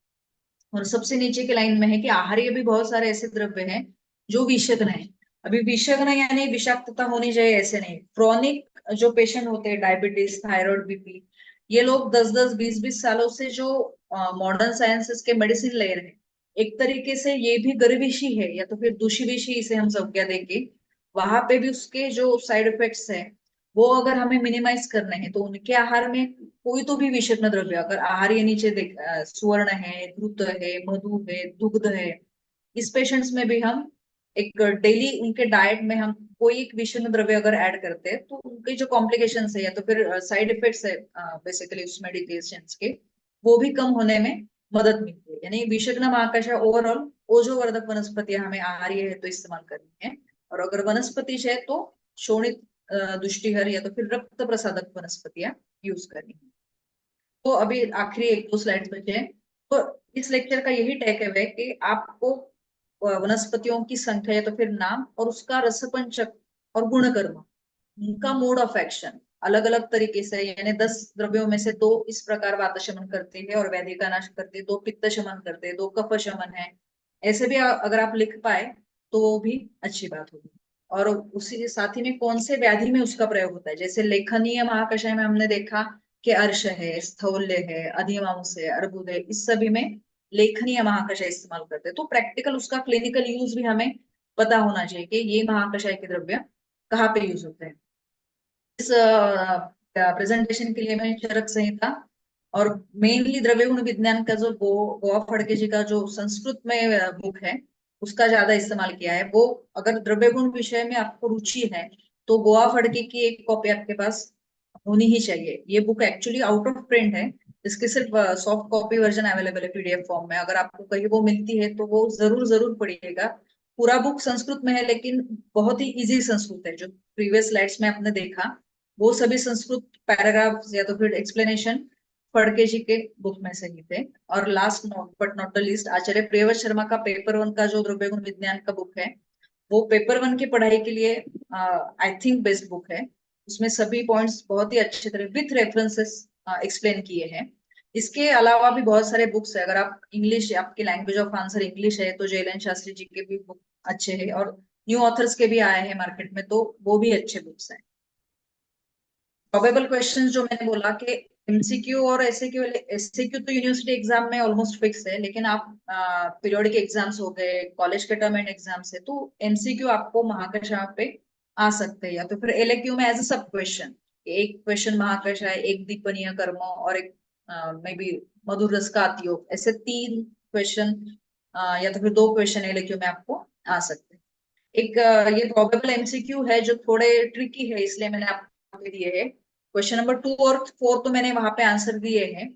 और सबसे नीचे के लाइन में है कि आहार्य भी बहुत सारे ऐसे द्रव्य हैं जो विषग्न है। अभी विषग्न यानी विषाक्तता होनी चाहिए ऐसे नहीं। क्रॉनिक जो पेशेंट होते हैं, डायबिटीज, थायराइड, बीपी, ये लोग 10-10, 20-20 सालों से जो मॉडर्न साइंसेस के मेडिसिन ले रहे हैं, एक तरीके से ये भी गर्विशी है या तो फिर दूषिविषी इसे हम संज्ञा देंगे। वहां पे भी उसके जो साइड इफेक्ट्स है वो अगर हमें मिनिमाइज करने हैं तो उनके आहार में कोई तो भी विषग्न द्रव्य, अगर आहार ये नीचे देख सुवर्ण है, घृत है, मधु है, दुग्ध है, इस पेशेंट्स में भी हम एक डेली उनके डाइट में हम कोई एक विषग्न द्रव्य अगर ऐड करते हैं तो उनके जो कॉम्प्लिकेशंस है या तो फिर साइड इफेक्ट्स है बेसिकली उस मेडिकेशंस के, वो भी कम होने में मदद मिलती है। यानी विषग्न महाकषाय ओवरऑल ओजोवर्धक वनस्पतियां हमें आहार्य है तो इस्तेमाल करनी है, और अगर वनस्पति है तो शोणित दुष्टिहर या तो फिर रक्त प्रसादक वनस्पतियां यूज करनी है। तो अभी आखिरी 1-2 स्लाइड्स बचे हैं। तो इस लेक्चर का यही टेक अवे है कि आपको वनस्पतियों की संख्या या तो फिर नाम और उसका रसपंचक और गुणकर्म, उनका मोड ऑफ एक्शन अलग अलग तरीके से, यानी 10 द्रव्यों में से 2 इस प्रकार वात शमन करते हैं और व्याधि का नाश करते हैं, 2 पित्त शमन करते हैं, 2 कफ शमन है। ऐसे भी अगर आप लिख पाए तो वो भी अच्छी बात होगी। और उसी के साथ ही में कौन से व्याधि में उसका प्रयोग होता है, जैसे लेखनीय महाकषाय में हमने देखा कि अर्श है, स्थौल्य है, अधिमांस है, अर्बुद है, इस सभी में लेखनीय महाकषाय इस्तेमाल करते हैं। तो प्रैक्टिकल उसका क्लिनिकल यूज भी हमें पता होना चाहिए कि ये महाकषाय के द्रव्य कहाँ पे यूज होते हैं। इस प्रेजेंटेशन के लिए मैं चरक संहिता और मेनली द्रव्य गुण विज्ञान का जो गोवा फड़के जी का जो संस्कृत में बुक है उसका ज्यादा इस्तेमाल किया है। वो अगर द्रव्य गुण विषय में आपको रुचि है तो गोवा फड़के की एक कॉपी आपके पास होनी ही चाहिए। ये book actually out of print है, इसकी सिर्फ सॉफ्ट कॉपी वर्जन अवेलेबल है पीडीएफ फॉर्म में। अगर आपको कहीं वो मिलती है तो वो जरूर जरूर पढ़िएगा। पूरा बुक संस्कृत में है लेकिन बहुत ही इजी संस्कृत है। जो प्रीवियस स्लाइड्स में आपने देखा वो सभी संस्कृत पैराग्राफ या तो फिर एक्सप्लेनेशन फड़के जी के बुक में से ही थे। और last but not the least, Acharya Priyavrat Sharma का पेपर 1 का जो द्रव्य गुण विज्ञान का बुक है वो पेपर 1 की पढ़ाई के लिए आई थिंक बेस्ट बुक है। उसमें सभी पॉइंट्स बहुत ही अच्छी तरह विथ रेफरेंसेस एक्सप्लेन किए हैं। इसके अलावा भी बहुत सारे बुक्स है। अगर आप इंग्लिश, आपकी लैंग्वेज ऑफ आंसर इंग्लिश है तो जयलन शास्त्री जी के भी बुक अच्छे हैं, और न्यू ऑथर्स के भी आए हैं मार्केट में तो वो भी अच्छे बुक्स हैं। प्रोबेबल क्वेश्चंस जो मैंने बोला कि एमसीक्यू और एसएक्यू तो यूनिवर्सिटी एग्जाम में ऑलमोस्ट फिक्स है, लेकिन आप पीरियोडिक एग्जाम्स हो गए, कॉलेज के टर्म एंड एग्जाम्स है, तो एमसीक्यू आपको महाकषाय पे आ सकते हैं, या तो फिर एलएक्यू में एज अ सब क्वेश्चन, एक क्वेश्चन महाकषाय, एक दीपनीय कर्म और एक मे बी मधुर रस का अतियोग, ऐसे 3 क्वेश्चन या तो फिर 2 क्वेश्चन एलएक्यू में आपको आ सकते हैं। एक ये प्रोबेबल एमसीक्यू है जो थोड़े ट्रिकी है, इसलिए मैंने आपको दिए है। क्वेश्चन नंबर 2 और 4 तो मैंने वहां पे आंसर दिए हैं।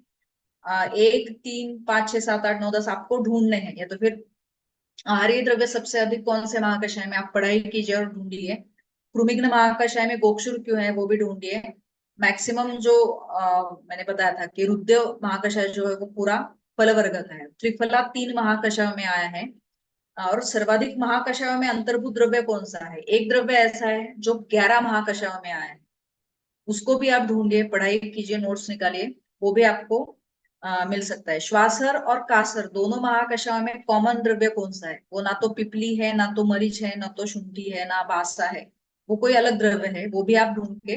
1, 3, 5, 6, 7, 8, 9, 10 आपको ढूंढने हैं, या तो फिर आहार्य द्रव्य सबसे अधिक कौन से महाकषाय में आप पढ़ाई कीजिए और ढूंढिए। कृमिघ्न महाकषाय में गोक्षुर क्यों है वो भी ढूंढिए। मैक्सिमम जो मैंने बताया था कि रुद्र महाकषाय जो है वो पूरा फल वर्ग का है। त्रिफला 3 महाकषायों में आया है। और सर्वाधिक महाकषायों में अंतर्भूत द्रव्य कौन सा है? एक द्रव्य ऐसा है जो 11 महाकषायों में आया है, उसको भी आप ढूंढिए, पढ़ाई कीजिए, नोट्स निकालिए, वो भी आपको मिल सकता है। श्वासर और कासर दोनों महाकषायों में कॉमन द्रव्य कौन सा है? वो ना तो पिपली है, ना तो मरीच है, ना तो शुंठी है, ना बासा है, वो कोई अलग द्रव्य है, वो भी आप ढूंढ के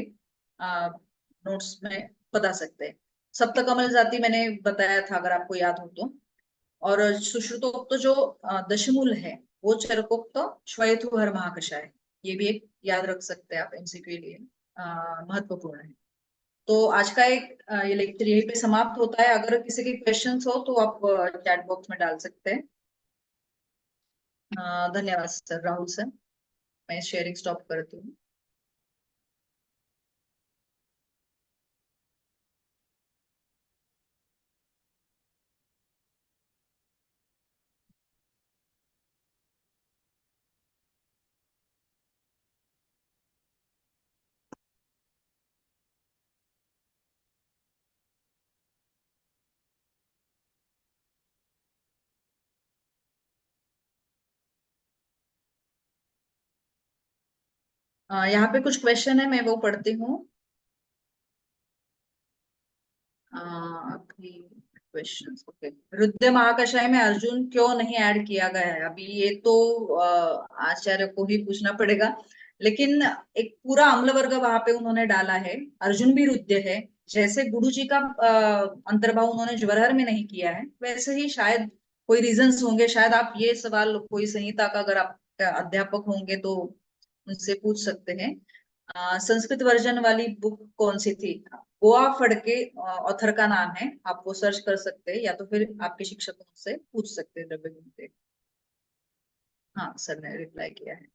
नोट्स में बता सकते हैं। सप्तकमल जाति मैंने बताया था, अगर आपको याद हो तो। और सुश्रुतोक्त जो दशमूल है वो चरकोक्त श्वेतुहर महाकषाय, ये भी एक याद रख सकते हैं आप, एमसीक्यू के लिए महत्वपूर्ण है। तो आज का एक ये लेक्चर यहीं पे समाप्त होता है। अगर किसी के क्वेश्चंस हो तो आप चैट बॉक्स में डाल सकते हैं। धन्यवाद सर, राहुल सर, मैं शेयरिंग स्टॉप करती हूँ। यहाँ पे कुछ क्वेश्चन है, मैं वो पढ़ती हूँ। Question, okay. रुद्र महाकषाय में अर्जुन क्यों नहीं ऐड किया गया है? अभी ये तो आचार्य को ही पूछना पड़ेगा, लेकिन एक पूरा अम्ल वर्ग वहां पे उन्होंने डाला है। अर्जुन भी रुद्र है। जैसे गुरु जी का अंतर्भाव उन्होंने ज्वरहर में नहीं किया है, वैसे ही शायद कोई रीजंस होंगे। शायद आप ये सवाल कोई संहिता का अगर आप अध्यापक होंगे तो उनसे पूछ सकते हैं। संस्कृत वर्जन वाली बुक कौन सी थी? गोवा फड़के ऑथर का नाम है, आप वो सर्च कर सकते हैं, या तो फिर आपके शिक्षकों से पूछ सकते हैं, द्रव्य गुण से। हाँ सर ने रिप्लाई किया है।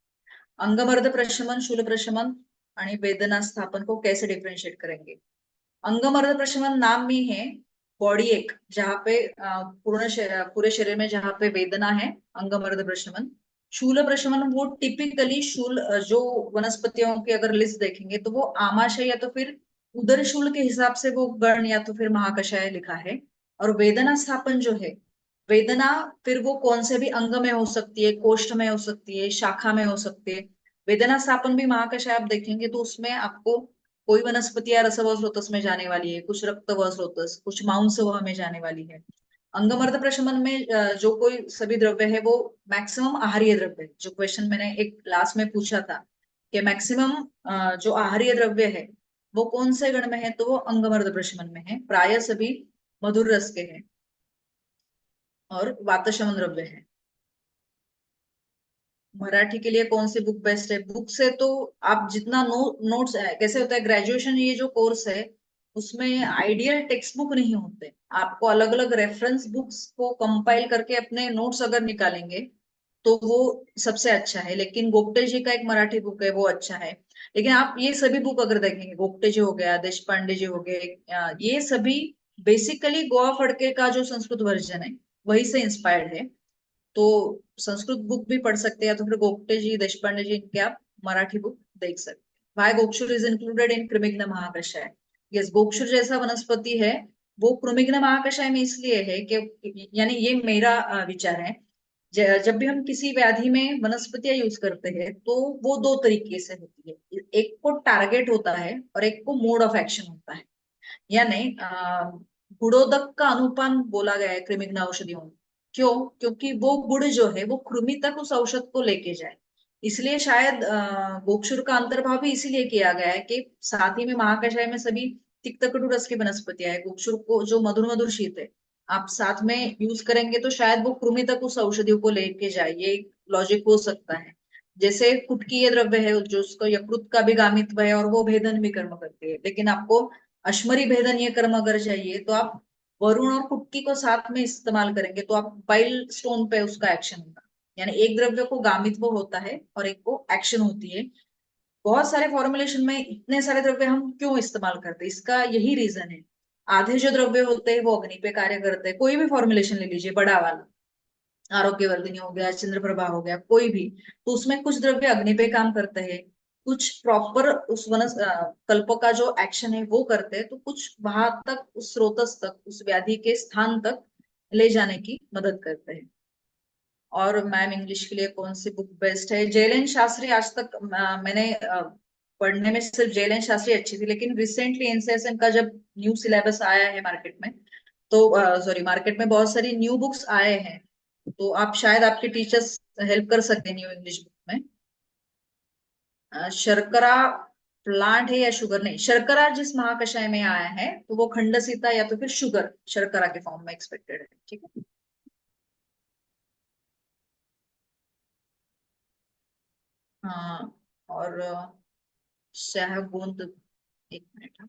अंगमर्द प्रशमन, शूल प्रशमन आणि वेदना स्थापन को कैसे डिफरेंशिएट करेंगे? अंगमर्द प्रशमन नाम में है बॉडी एक, जहाँ पे पूरे शरीर में जहाँ पे वेदना है, अंगमर्द प्रशमन। शूल प्रशमन वो टिपिकली शूल जो वनस्पतियों की अगर लिस्ट देखेंगे तो वो आमाशय या तो फिर उदर शूल के हिसाब से वो गण या तो फिर महाकषाय लिखा है। और वेदना स्थापन जो है, वेदना फिर वो कौन से भी अंग में हो सकती है, कोष्ठ में हो सकती है, शाखा में हो सकती है। वेदना स्थापन भी महाकषाय आप देखेंगे तो उसमें आपको कोई वनस्पतियां रसव स्रोतस में जाने वाली है, कुछ रक्त व स्रोतस, कुछ मांस वह में जाने वाली है। अंगमर्द प्रशमन में जो कोई सभी द्रव्य है वो मैक्सिमम आहारीय द्रव्य है। जो क्वेश्चन मैंने एक क्लास में पूछा था कि मैक्सिमम जो आहारीय द्रव्य है वो कौन से गण में है, तो वो अंगमर्द प्रशमन में है। प्राय सभी मधुर रस के हैं और वातशमन द्रव्य है। मराठी के लिए कौन सी बुक बेस्ट है? बुक से तो आप जितना नोट्स कैसे होता है, ग्रेजुएशन ये जो कोर्स है उसमें आइडियल टेक्स्ट बुक नहीं होते। आपको अलग अलग रेफरेंस बुक्स को कंपाइल करके अपने नोट्स अगर निकालेंगे तो वो सबसे अच्छा है। लेकिन गोप्टे जी का एक मराठी बुक है, वो अच्छा है। लेकिन आप ये सभी बुक अगर देखेंगे, गोप्टे जी हो गया, देश पांडे जी हो गए, ये सभी बेसिकली गोवा फड़के का जो संस्कृत वर्जन है वही से इंस्पायर्ड है। तो संस्कृत बुक भी पढ़ सकते हैं, या तो फिर गोप्टे जी, देशपांडे जी, इनके आप मराठी बुक देख सकते हैं। वाई गोक्षुर इज इंक्लूडेड इन कृमिघ्न महाकषाय? यस, गोक्षुर जैसा वनस्पति है वो कृमिघ्न महाकषाय में इसलिए है कि, यानी ये मेरा विचार है, जब भी हम किसी व्याधि में वनस्पतियां यूज करते हैं तो वो दो तरीके से होती है। एक को टारगेट होता है और एक को मोड ऑफ एक्शन होता है। यानी गुणोदक का अनुपान बोला गया है कृमिघ्न औषधियों में। क्यों? क्योंकि वो गुण जो है वो कृमि तक उस औषध को लेके जाए। इसलिए शायद गोक्षुर का अंतर्भाव भी इसीलिए किया गया है कि साथ ही में महाकषाय में सभी तिक्त कटु रस की वनस्पतियां है। गोक्षुर को जो मधुर मधुर शीत है आप साथ में यूज करेंगे तो शायद वो कृमि तक उस औषधियों को लेके जाए, ये एक लॉजिक हो सकता है। जैसे कुटकीय द्रव्य है जो उसको यकृत का भी गामित्व है और वो भेदन भी कर्म करती है। लेकिन आपको अश्मरी भेदन ये कर्म अगर चाहिए तो आप वरुण और कुटकी को साथ में इस्तेमाल करेंगे तो आप बाइल स्टोन पे उसका एक्शन होगा। यानी एक द्रव्य को गामित्व होता है और एक को एक्शन होती है। बहुत सारे फॉर्मुलेशन में इतने सारे द्रव्य हम क्यों इस्तेमाल करते हैं, इसका यही रीजन है। आधे जो द्रव्य होते हैं वो अग्नि पे कार्य करते हैं। कोई भी फॉर्मुलेशन ले लीजिए, बड़ा वाला आरोग्यवर्धिनी हो गया, चंद्र प्रभा हो गया, कोई भी, तो उसमें कुछ द्रव्य अग्नि पे काम करते हैं, कुछ प्रॉपर उस कल्प का जो एक्शन है वो करते हैं, तो कुछ वहां तक, उस स्रोतस तक, उस व्याधि के स्थान तक ले जाने की मदद करते हैं। और मैम इंग्लिश के लिए कौन सी बुक बेस्ट है? जेएलएन शास्त्री। आज तक मैंने पढ़ने में सिर्फ जेएलएन शास्त्री अच्छी थी, लेकिन रिसेंटली एनसीएसएम का जब न्यू सिलेबस आया है मार्केट में, तो सॉरी, मार्केट में बहुत सारी न्यू बुक्स आए हैं, तो आप शायद आपके टीचर्स हेल्प कर सकते हैं न्यू इंग्लिश बुक में। शर्करा प्लांट है या शुगर? नहीं, शर्करा जिस महाकषाय में आया है तो वो खंडसीता या तो फिर शुगर शर्करा के फॉर्म में एक्सपेक्टेड है। ठीक है। हाँ, और शाहबूंद, एक मिनट, हाँ।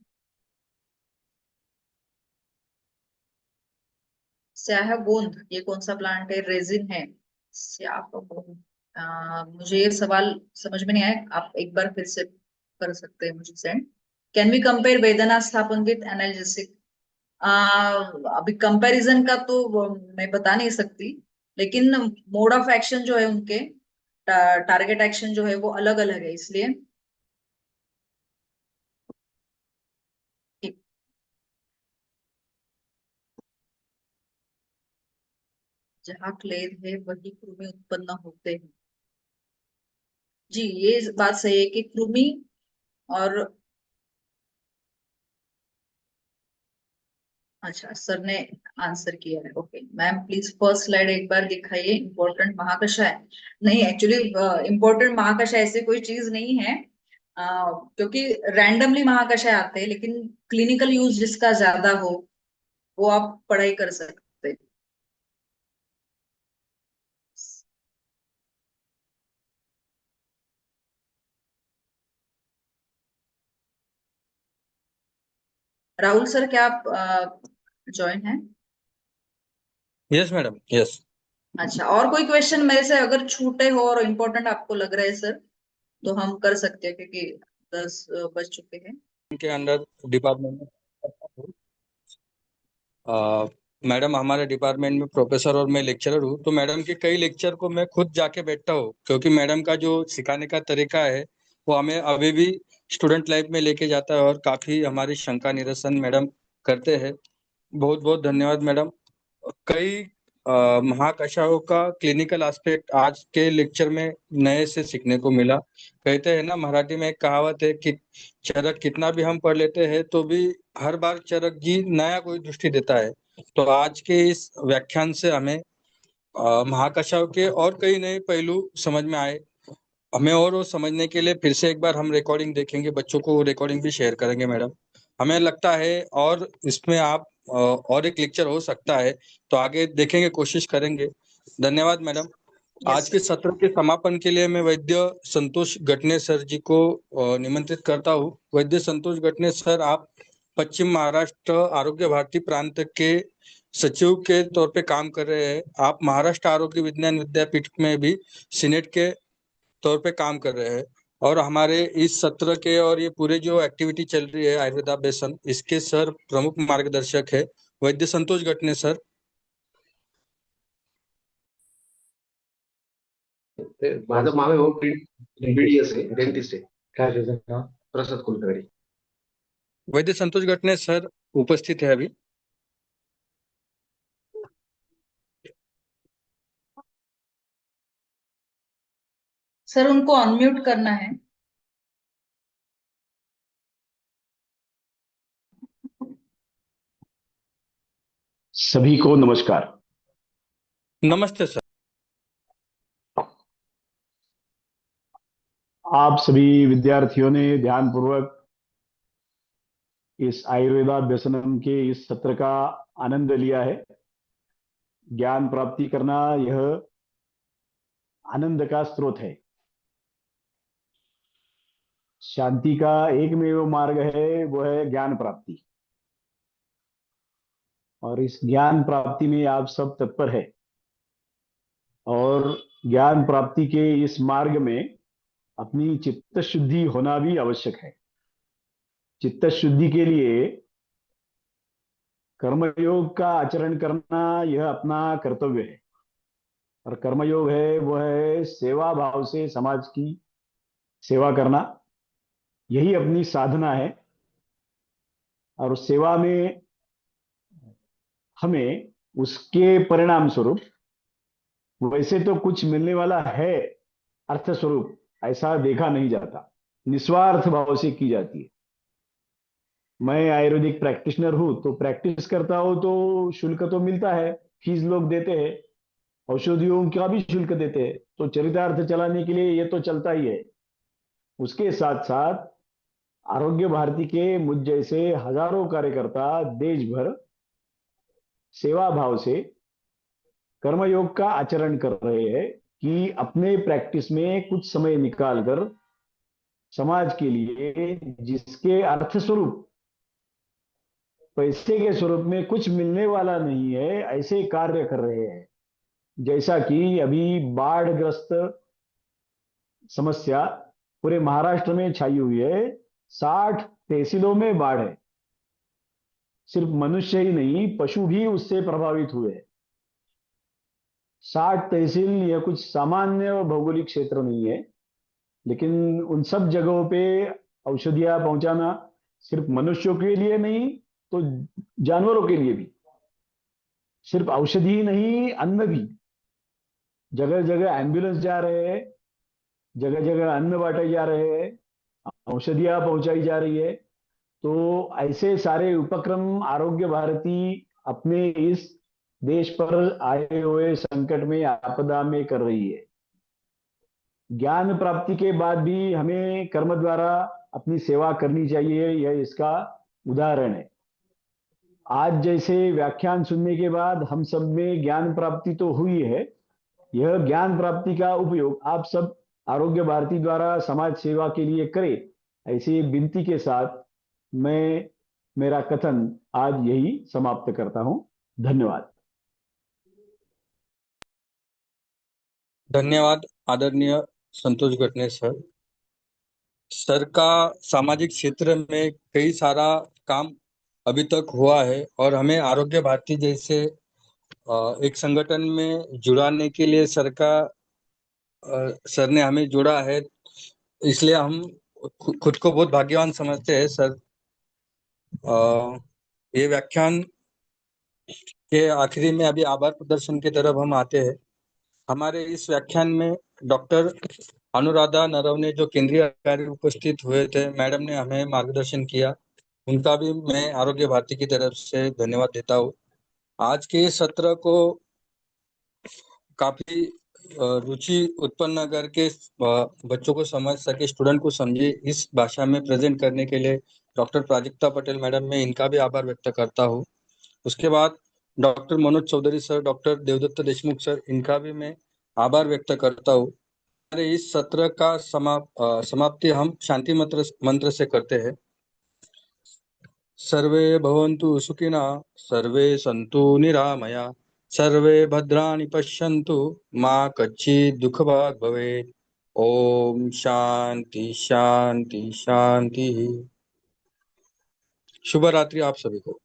शाहबूंद ये कौन सा प्लांट है? रेजिन है? शाहबूंद, मुझे ये सवाल समझ में नहीं आया, आप एक बार फिर से कर सकते हैं मुझे सेंड। कैन वी कंपेयर वेदना स्थापन विद एनाल्जेसिक? अभी कंपैरिजन का तो मैं बता नहीं सकती, लेकिन मोड ऑफ एक्शन जो है उनके, टारगेट एक्शन जो है वो अलग अलग है, इसलिए ठीक। जहाँ क्लेद है वही कृमि उत्पन्न होते हैं। जी, ये बात सही है कि कृमि और, अच्छा सर ने आंसर किया है। Okay ma'am, please first slide एक बार दिखाइए। इंपॉर्टेंट महाकषाय, नहीं एक्चुअली इंपॉर्टेंट महाकषाय ऐसे कोई चीज नहीं है, क्योंकि रैंडमली महाकषाय आते हैं, लेकिन क्लिनिकल यूज जिसका ज्यादा हो वो आप पढ़ाई कर सकते हैं। राहुल सर, क्या आप ज्वाइन हैं? Yes madam, yes. अच्छा, और कोई क्वेश्चन मेरे से अगर छूटे हो और इम्पोर्टेंट आपको लग रहा है सर, तो हम कर सकते हैं, क्योंकि 10 बज चुके हैं। के अंडर डिपार्टमेंट में मैडम, हमारे डिपार्टमेंट में प्रोफेसर और मैं लेक्चरर हूँ, तो मैडम के कई लेक्चर को मैं खुद जाके बैठता हूँ, क्योंकि मैडम का जो सिखाने का तरीका है वो हमें अभी भी स्टूडेंट लाइफ में लेके जाता है, और काफी हमारी शंका निरसन मैडम करते हैं। बहुत बहुत धन्यवाद मैडम। कई महाकषायों का क्लिनिकल एस्पेक्ट आज के लेक्चर में नए से सीखने को मिला। कहते हैं ना, मराठी में एक कहावत है कि चरक कितना भी हम पढ़ लेते हैं तो भी हर बार चरक जी नया कोई दृष्टि देता है। तो आज के इस व्याख्यान से हमें महाकषायों के और कई नए पहलू समझ में आए। हमें और वो समझने के लिए फिर से एक बार हम रिकॉर्डिंग देखेंगे, बच्चों को रिकॉर्डिंग भी शेयर करेंगे मैडम। हमें लगता है और इसमें आप और एक लेक्चर हो सकता है, तो आगे देखेंगे, कोशिश करेंगे। धन्यवाद मैडम। आज के सत्र के समापन के लिए मैं वैद्य संतोष गटने सर जी को निमंत्रित करता हूँ। वैद्य संतोष गटने सर, आप पश्चिम महाराष्ट्र आरोग्य भारती प्रांत के सचिव के तौर पे काम कर रहे हैं। आप महाराष्ट्र आरोग्य विज्ञान विद्यापीठ में भी सीनेट के तौर पे काम कर रहे हैं, और हमारे इस सत्र के और ये पूरे जो एक्टिविटी चल रही है आयुर्वेदाभ्यासन, इसके सर प्रमुख मार्गदर्शक है वैद्य संतोष गटने सर। माझं मामे भाऊ बीडीएस आहे, डेंटिस्ट आहे. काय त्याचं नाव? प्रसाद कुलकर्णी. वैद्य संतोष गटने सर उपस्थित है अभी। सर उनको अनम्यूट करना है। सभी को नमस्कार। नमस्ते सर। आप सभी विद्यार्थियों ने ध्यानपूर्वक इस आयुर्वेदाभ्यसनम के इस सत्र का आनंद लिया है। ज्ञान प्राप्ति करना यह आनंद का स्रोत है। शांति का एकमेव मार्ग है, वो है ज्ञान प्राप्ति, और इस ज्ञान प्राप्ति में आप सब तत्पर है। और ज्ञान प्राप्ति के इस मार्ग में अपनी चित्त शुद्धि होना भी आवश्यक है। चित्त शुद्धि के लिए कर्मयोग का आचरण करना यह अपना कर्तव्य है। और कर्मयोग है वो है सेवा भाव से समाज की सेवा करना, यही अपनी साधना है। और उस सेवा में हमें उसके परिणाम स्वरूप वैसे तो कुछ मिलने वाला है, अर्थ स्वरूप ऐसा देखा नहीं जाता, निस्वार्थ भाव से की जाती है। मैं आयुर्वेदिक प्रैक्टिशनर हूं, तो प्रैक्टिस करता हूं तो शुल्क तो मिलता है, फीस लोग देते हैं, औषधियों का भी शुल्क देते हैं, तो चरितार्थ चलाने के लिए ये तो चलता ही है। उसके साथ साथ आरोग्य भारती के मुझ जैसे हजारों कार्यकर्ता देश भर सेवा भाव से कर्मयोग का आचरण कर रहे हैं कि अपने प्रैक्टिस में कुछ समय निकालकर समाज के लिए, जिसके अर्थ स्वरूप पैसे के स्वरूप में कुछ मिलने वाला नहीं है, ऐसे कार्य कर रहे हैं। जैसा कि अभी बाढ़ग्रस्त समस्या पूरे महाराष्ट्र में छाई हुई है, 60 तहसीलों में बाढ़ है। सिर्फ मनुष्य ही नहीं, पशु भी उससे प्रभावित हुए। 60 तहसील यह कुछ सामान्य भौगोलिक क्षेत्र नहीं है, लेकिन उन सब जगहों पे औषधियां पहुंचाना सिर्फ मनुष्यों के लिए नहीं, तो जानवरों के लिए भी। सिर्फ औषधि ही नहीं, अन्न भी। जगह जगह एम्बुलेंस जा रहे हैं, जगह जगह अन्न बांटे जा रहे हैं, औषधियां पहुंचाई जा रही है। तो ऐसे सारे उपक्रम आरोग्य भारती अपने इस देश पर आए हुए संकट में, आपदा में कर रही है। ज्ञान प्राप्ति के बाद भी हमें कर्म द्वारा अपनी सेवा करनी चाहिए, यह इसका उदाहरण है। आज जैसे व्याख्यान सुनने के बाद हम सब में ज्ञान प्राप्ति तो हुई है, यह ज्ञान प्राप्ति का उपयोग आप सब आरोग्य भारती द्वारा समाज सेवा के लिए करें, ऐसी विनती के साथ मैं मेरा कथन आज यही समाप्त करता हूं। धन्यवाद। धन्यवाद आदरणीय संतोष गटने सर। सर का सामाजिक क्षेत्र में कई सारा काम अभी तक हुआ है और हमें आरोग्य भारती जैसे एक संगठन में जुड़ाने के लिए सर ने हमें जोड़ा है, इसलिए हम खुद को बहुत भाग्यवान समझते हैं सर। ये व्याख्यान के आखिरी में अभी आभार प्रदर्शन की तरफ हम आते हैं। हमारे इस व्याख्यान में डॉक्टर अनुराधा नरवणे जो केंद्रीय अधिकारी उपस्थित हुए थे, मैडम ने हमें मार्गदर्शन किया, उनका भी मैं आरोग्य भारती की तरफ से धन्यवाद देता हूँ। आज के सत्र को काफी रुचि उत्पन्न करके बच्चों को समझ सके, स्टूडेंट को समझे, इस भाषा में प्रेजेंट करने के लिए डॉक्टर प्राजक्ता पटेल मैडम, मैं इनका भी आभार व्यक्त करता हूँ। उसके बाद doctor Manoj Chaudhary sir, doctor Devdutt Deshmukh sir, इनका भी मैं आभार व्यक्त करता हूँ। हमारे इस सत्र का समाप्ति हम शांति मंत्र से करते हैं। सर्वे भवन्तु सुखिनः, सर्वे सन्तु निरामया, सर्वे भद्राणि पश्यन्तु, मा कच्चित् दुःखभाग् भवेत्। ओम शांति शांति शांति। शुभ रात्रि आप सभी को।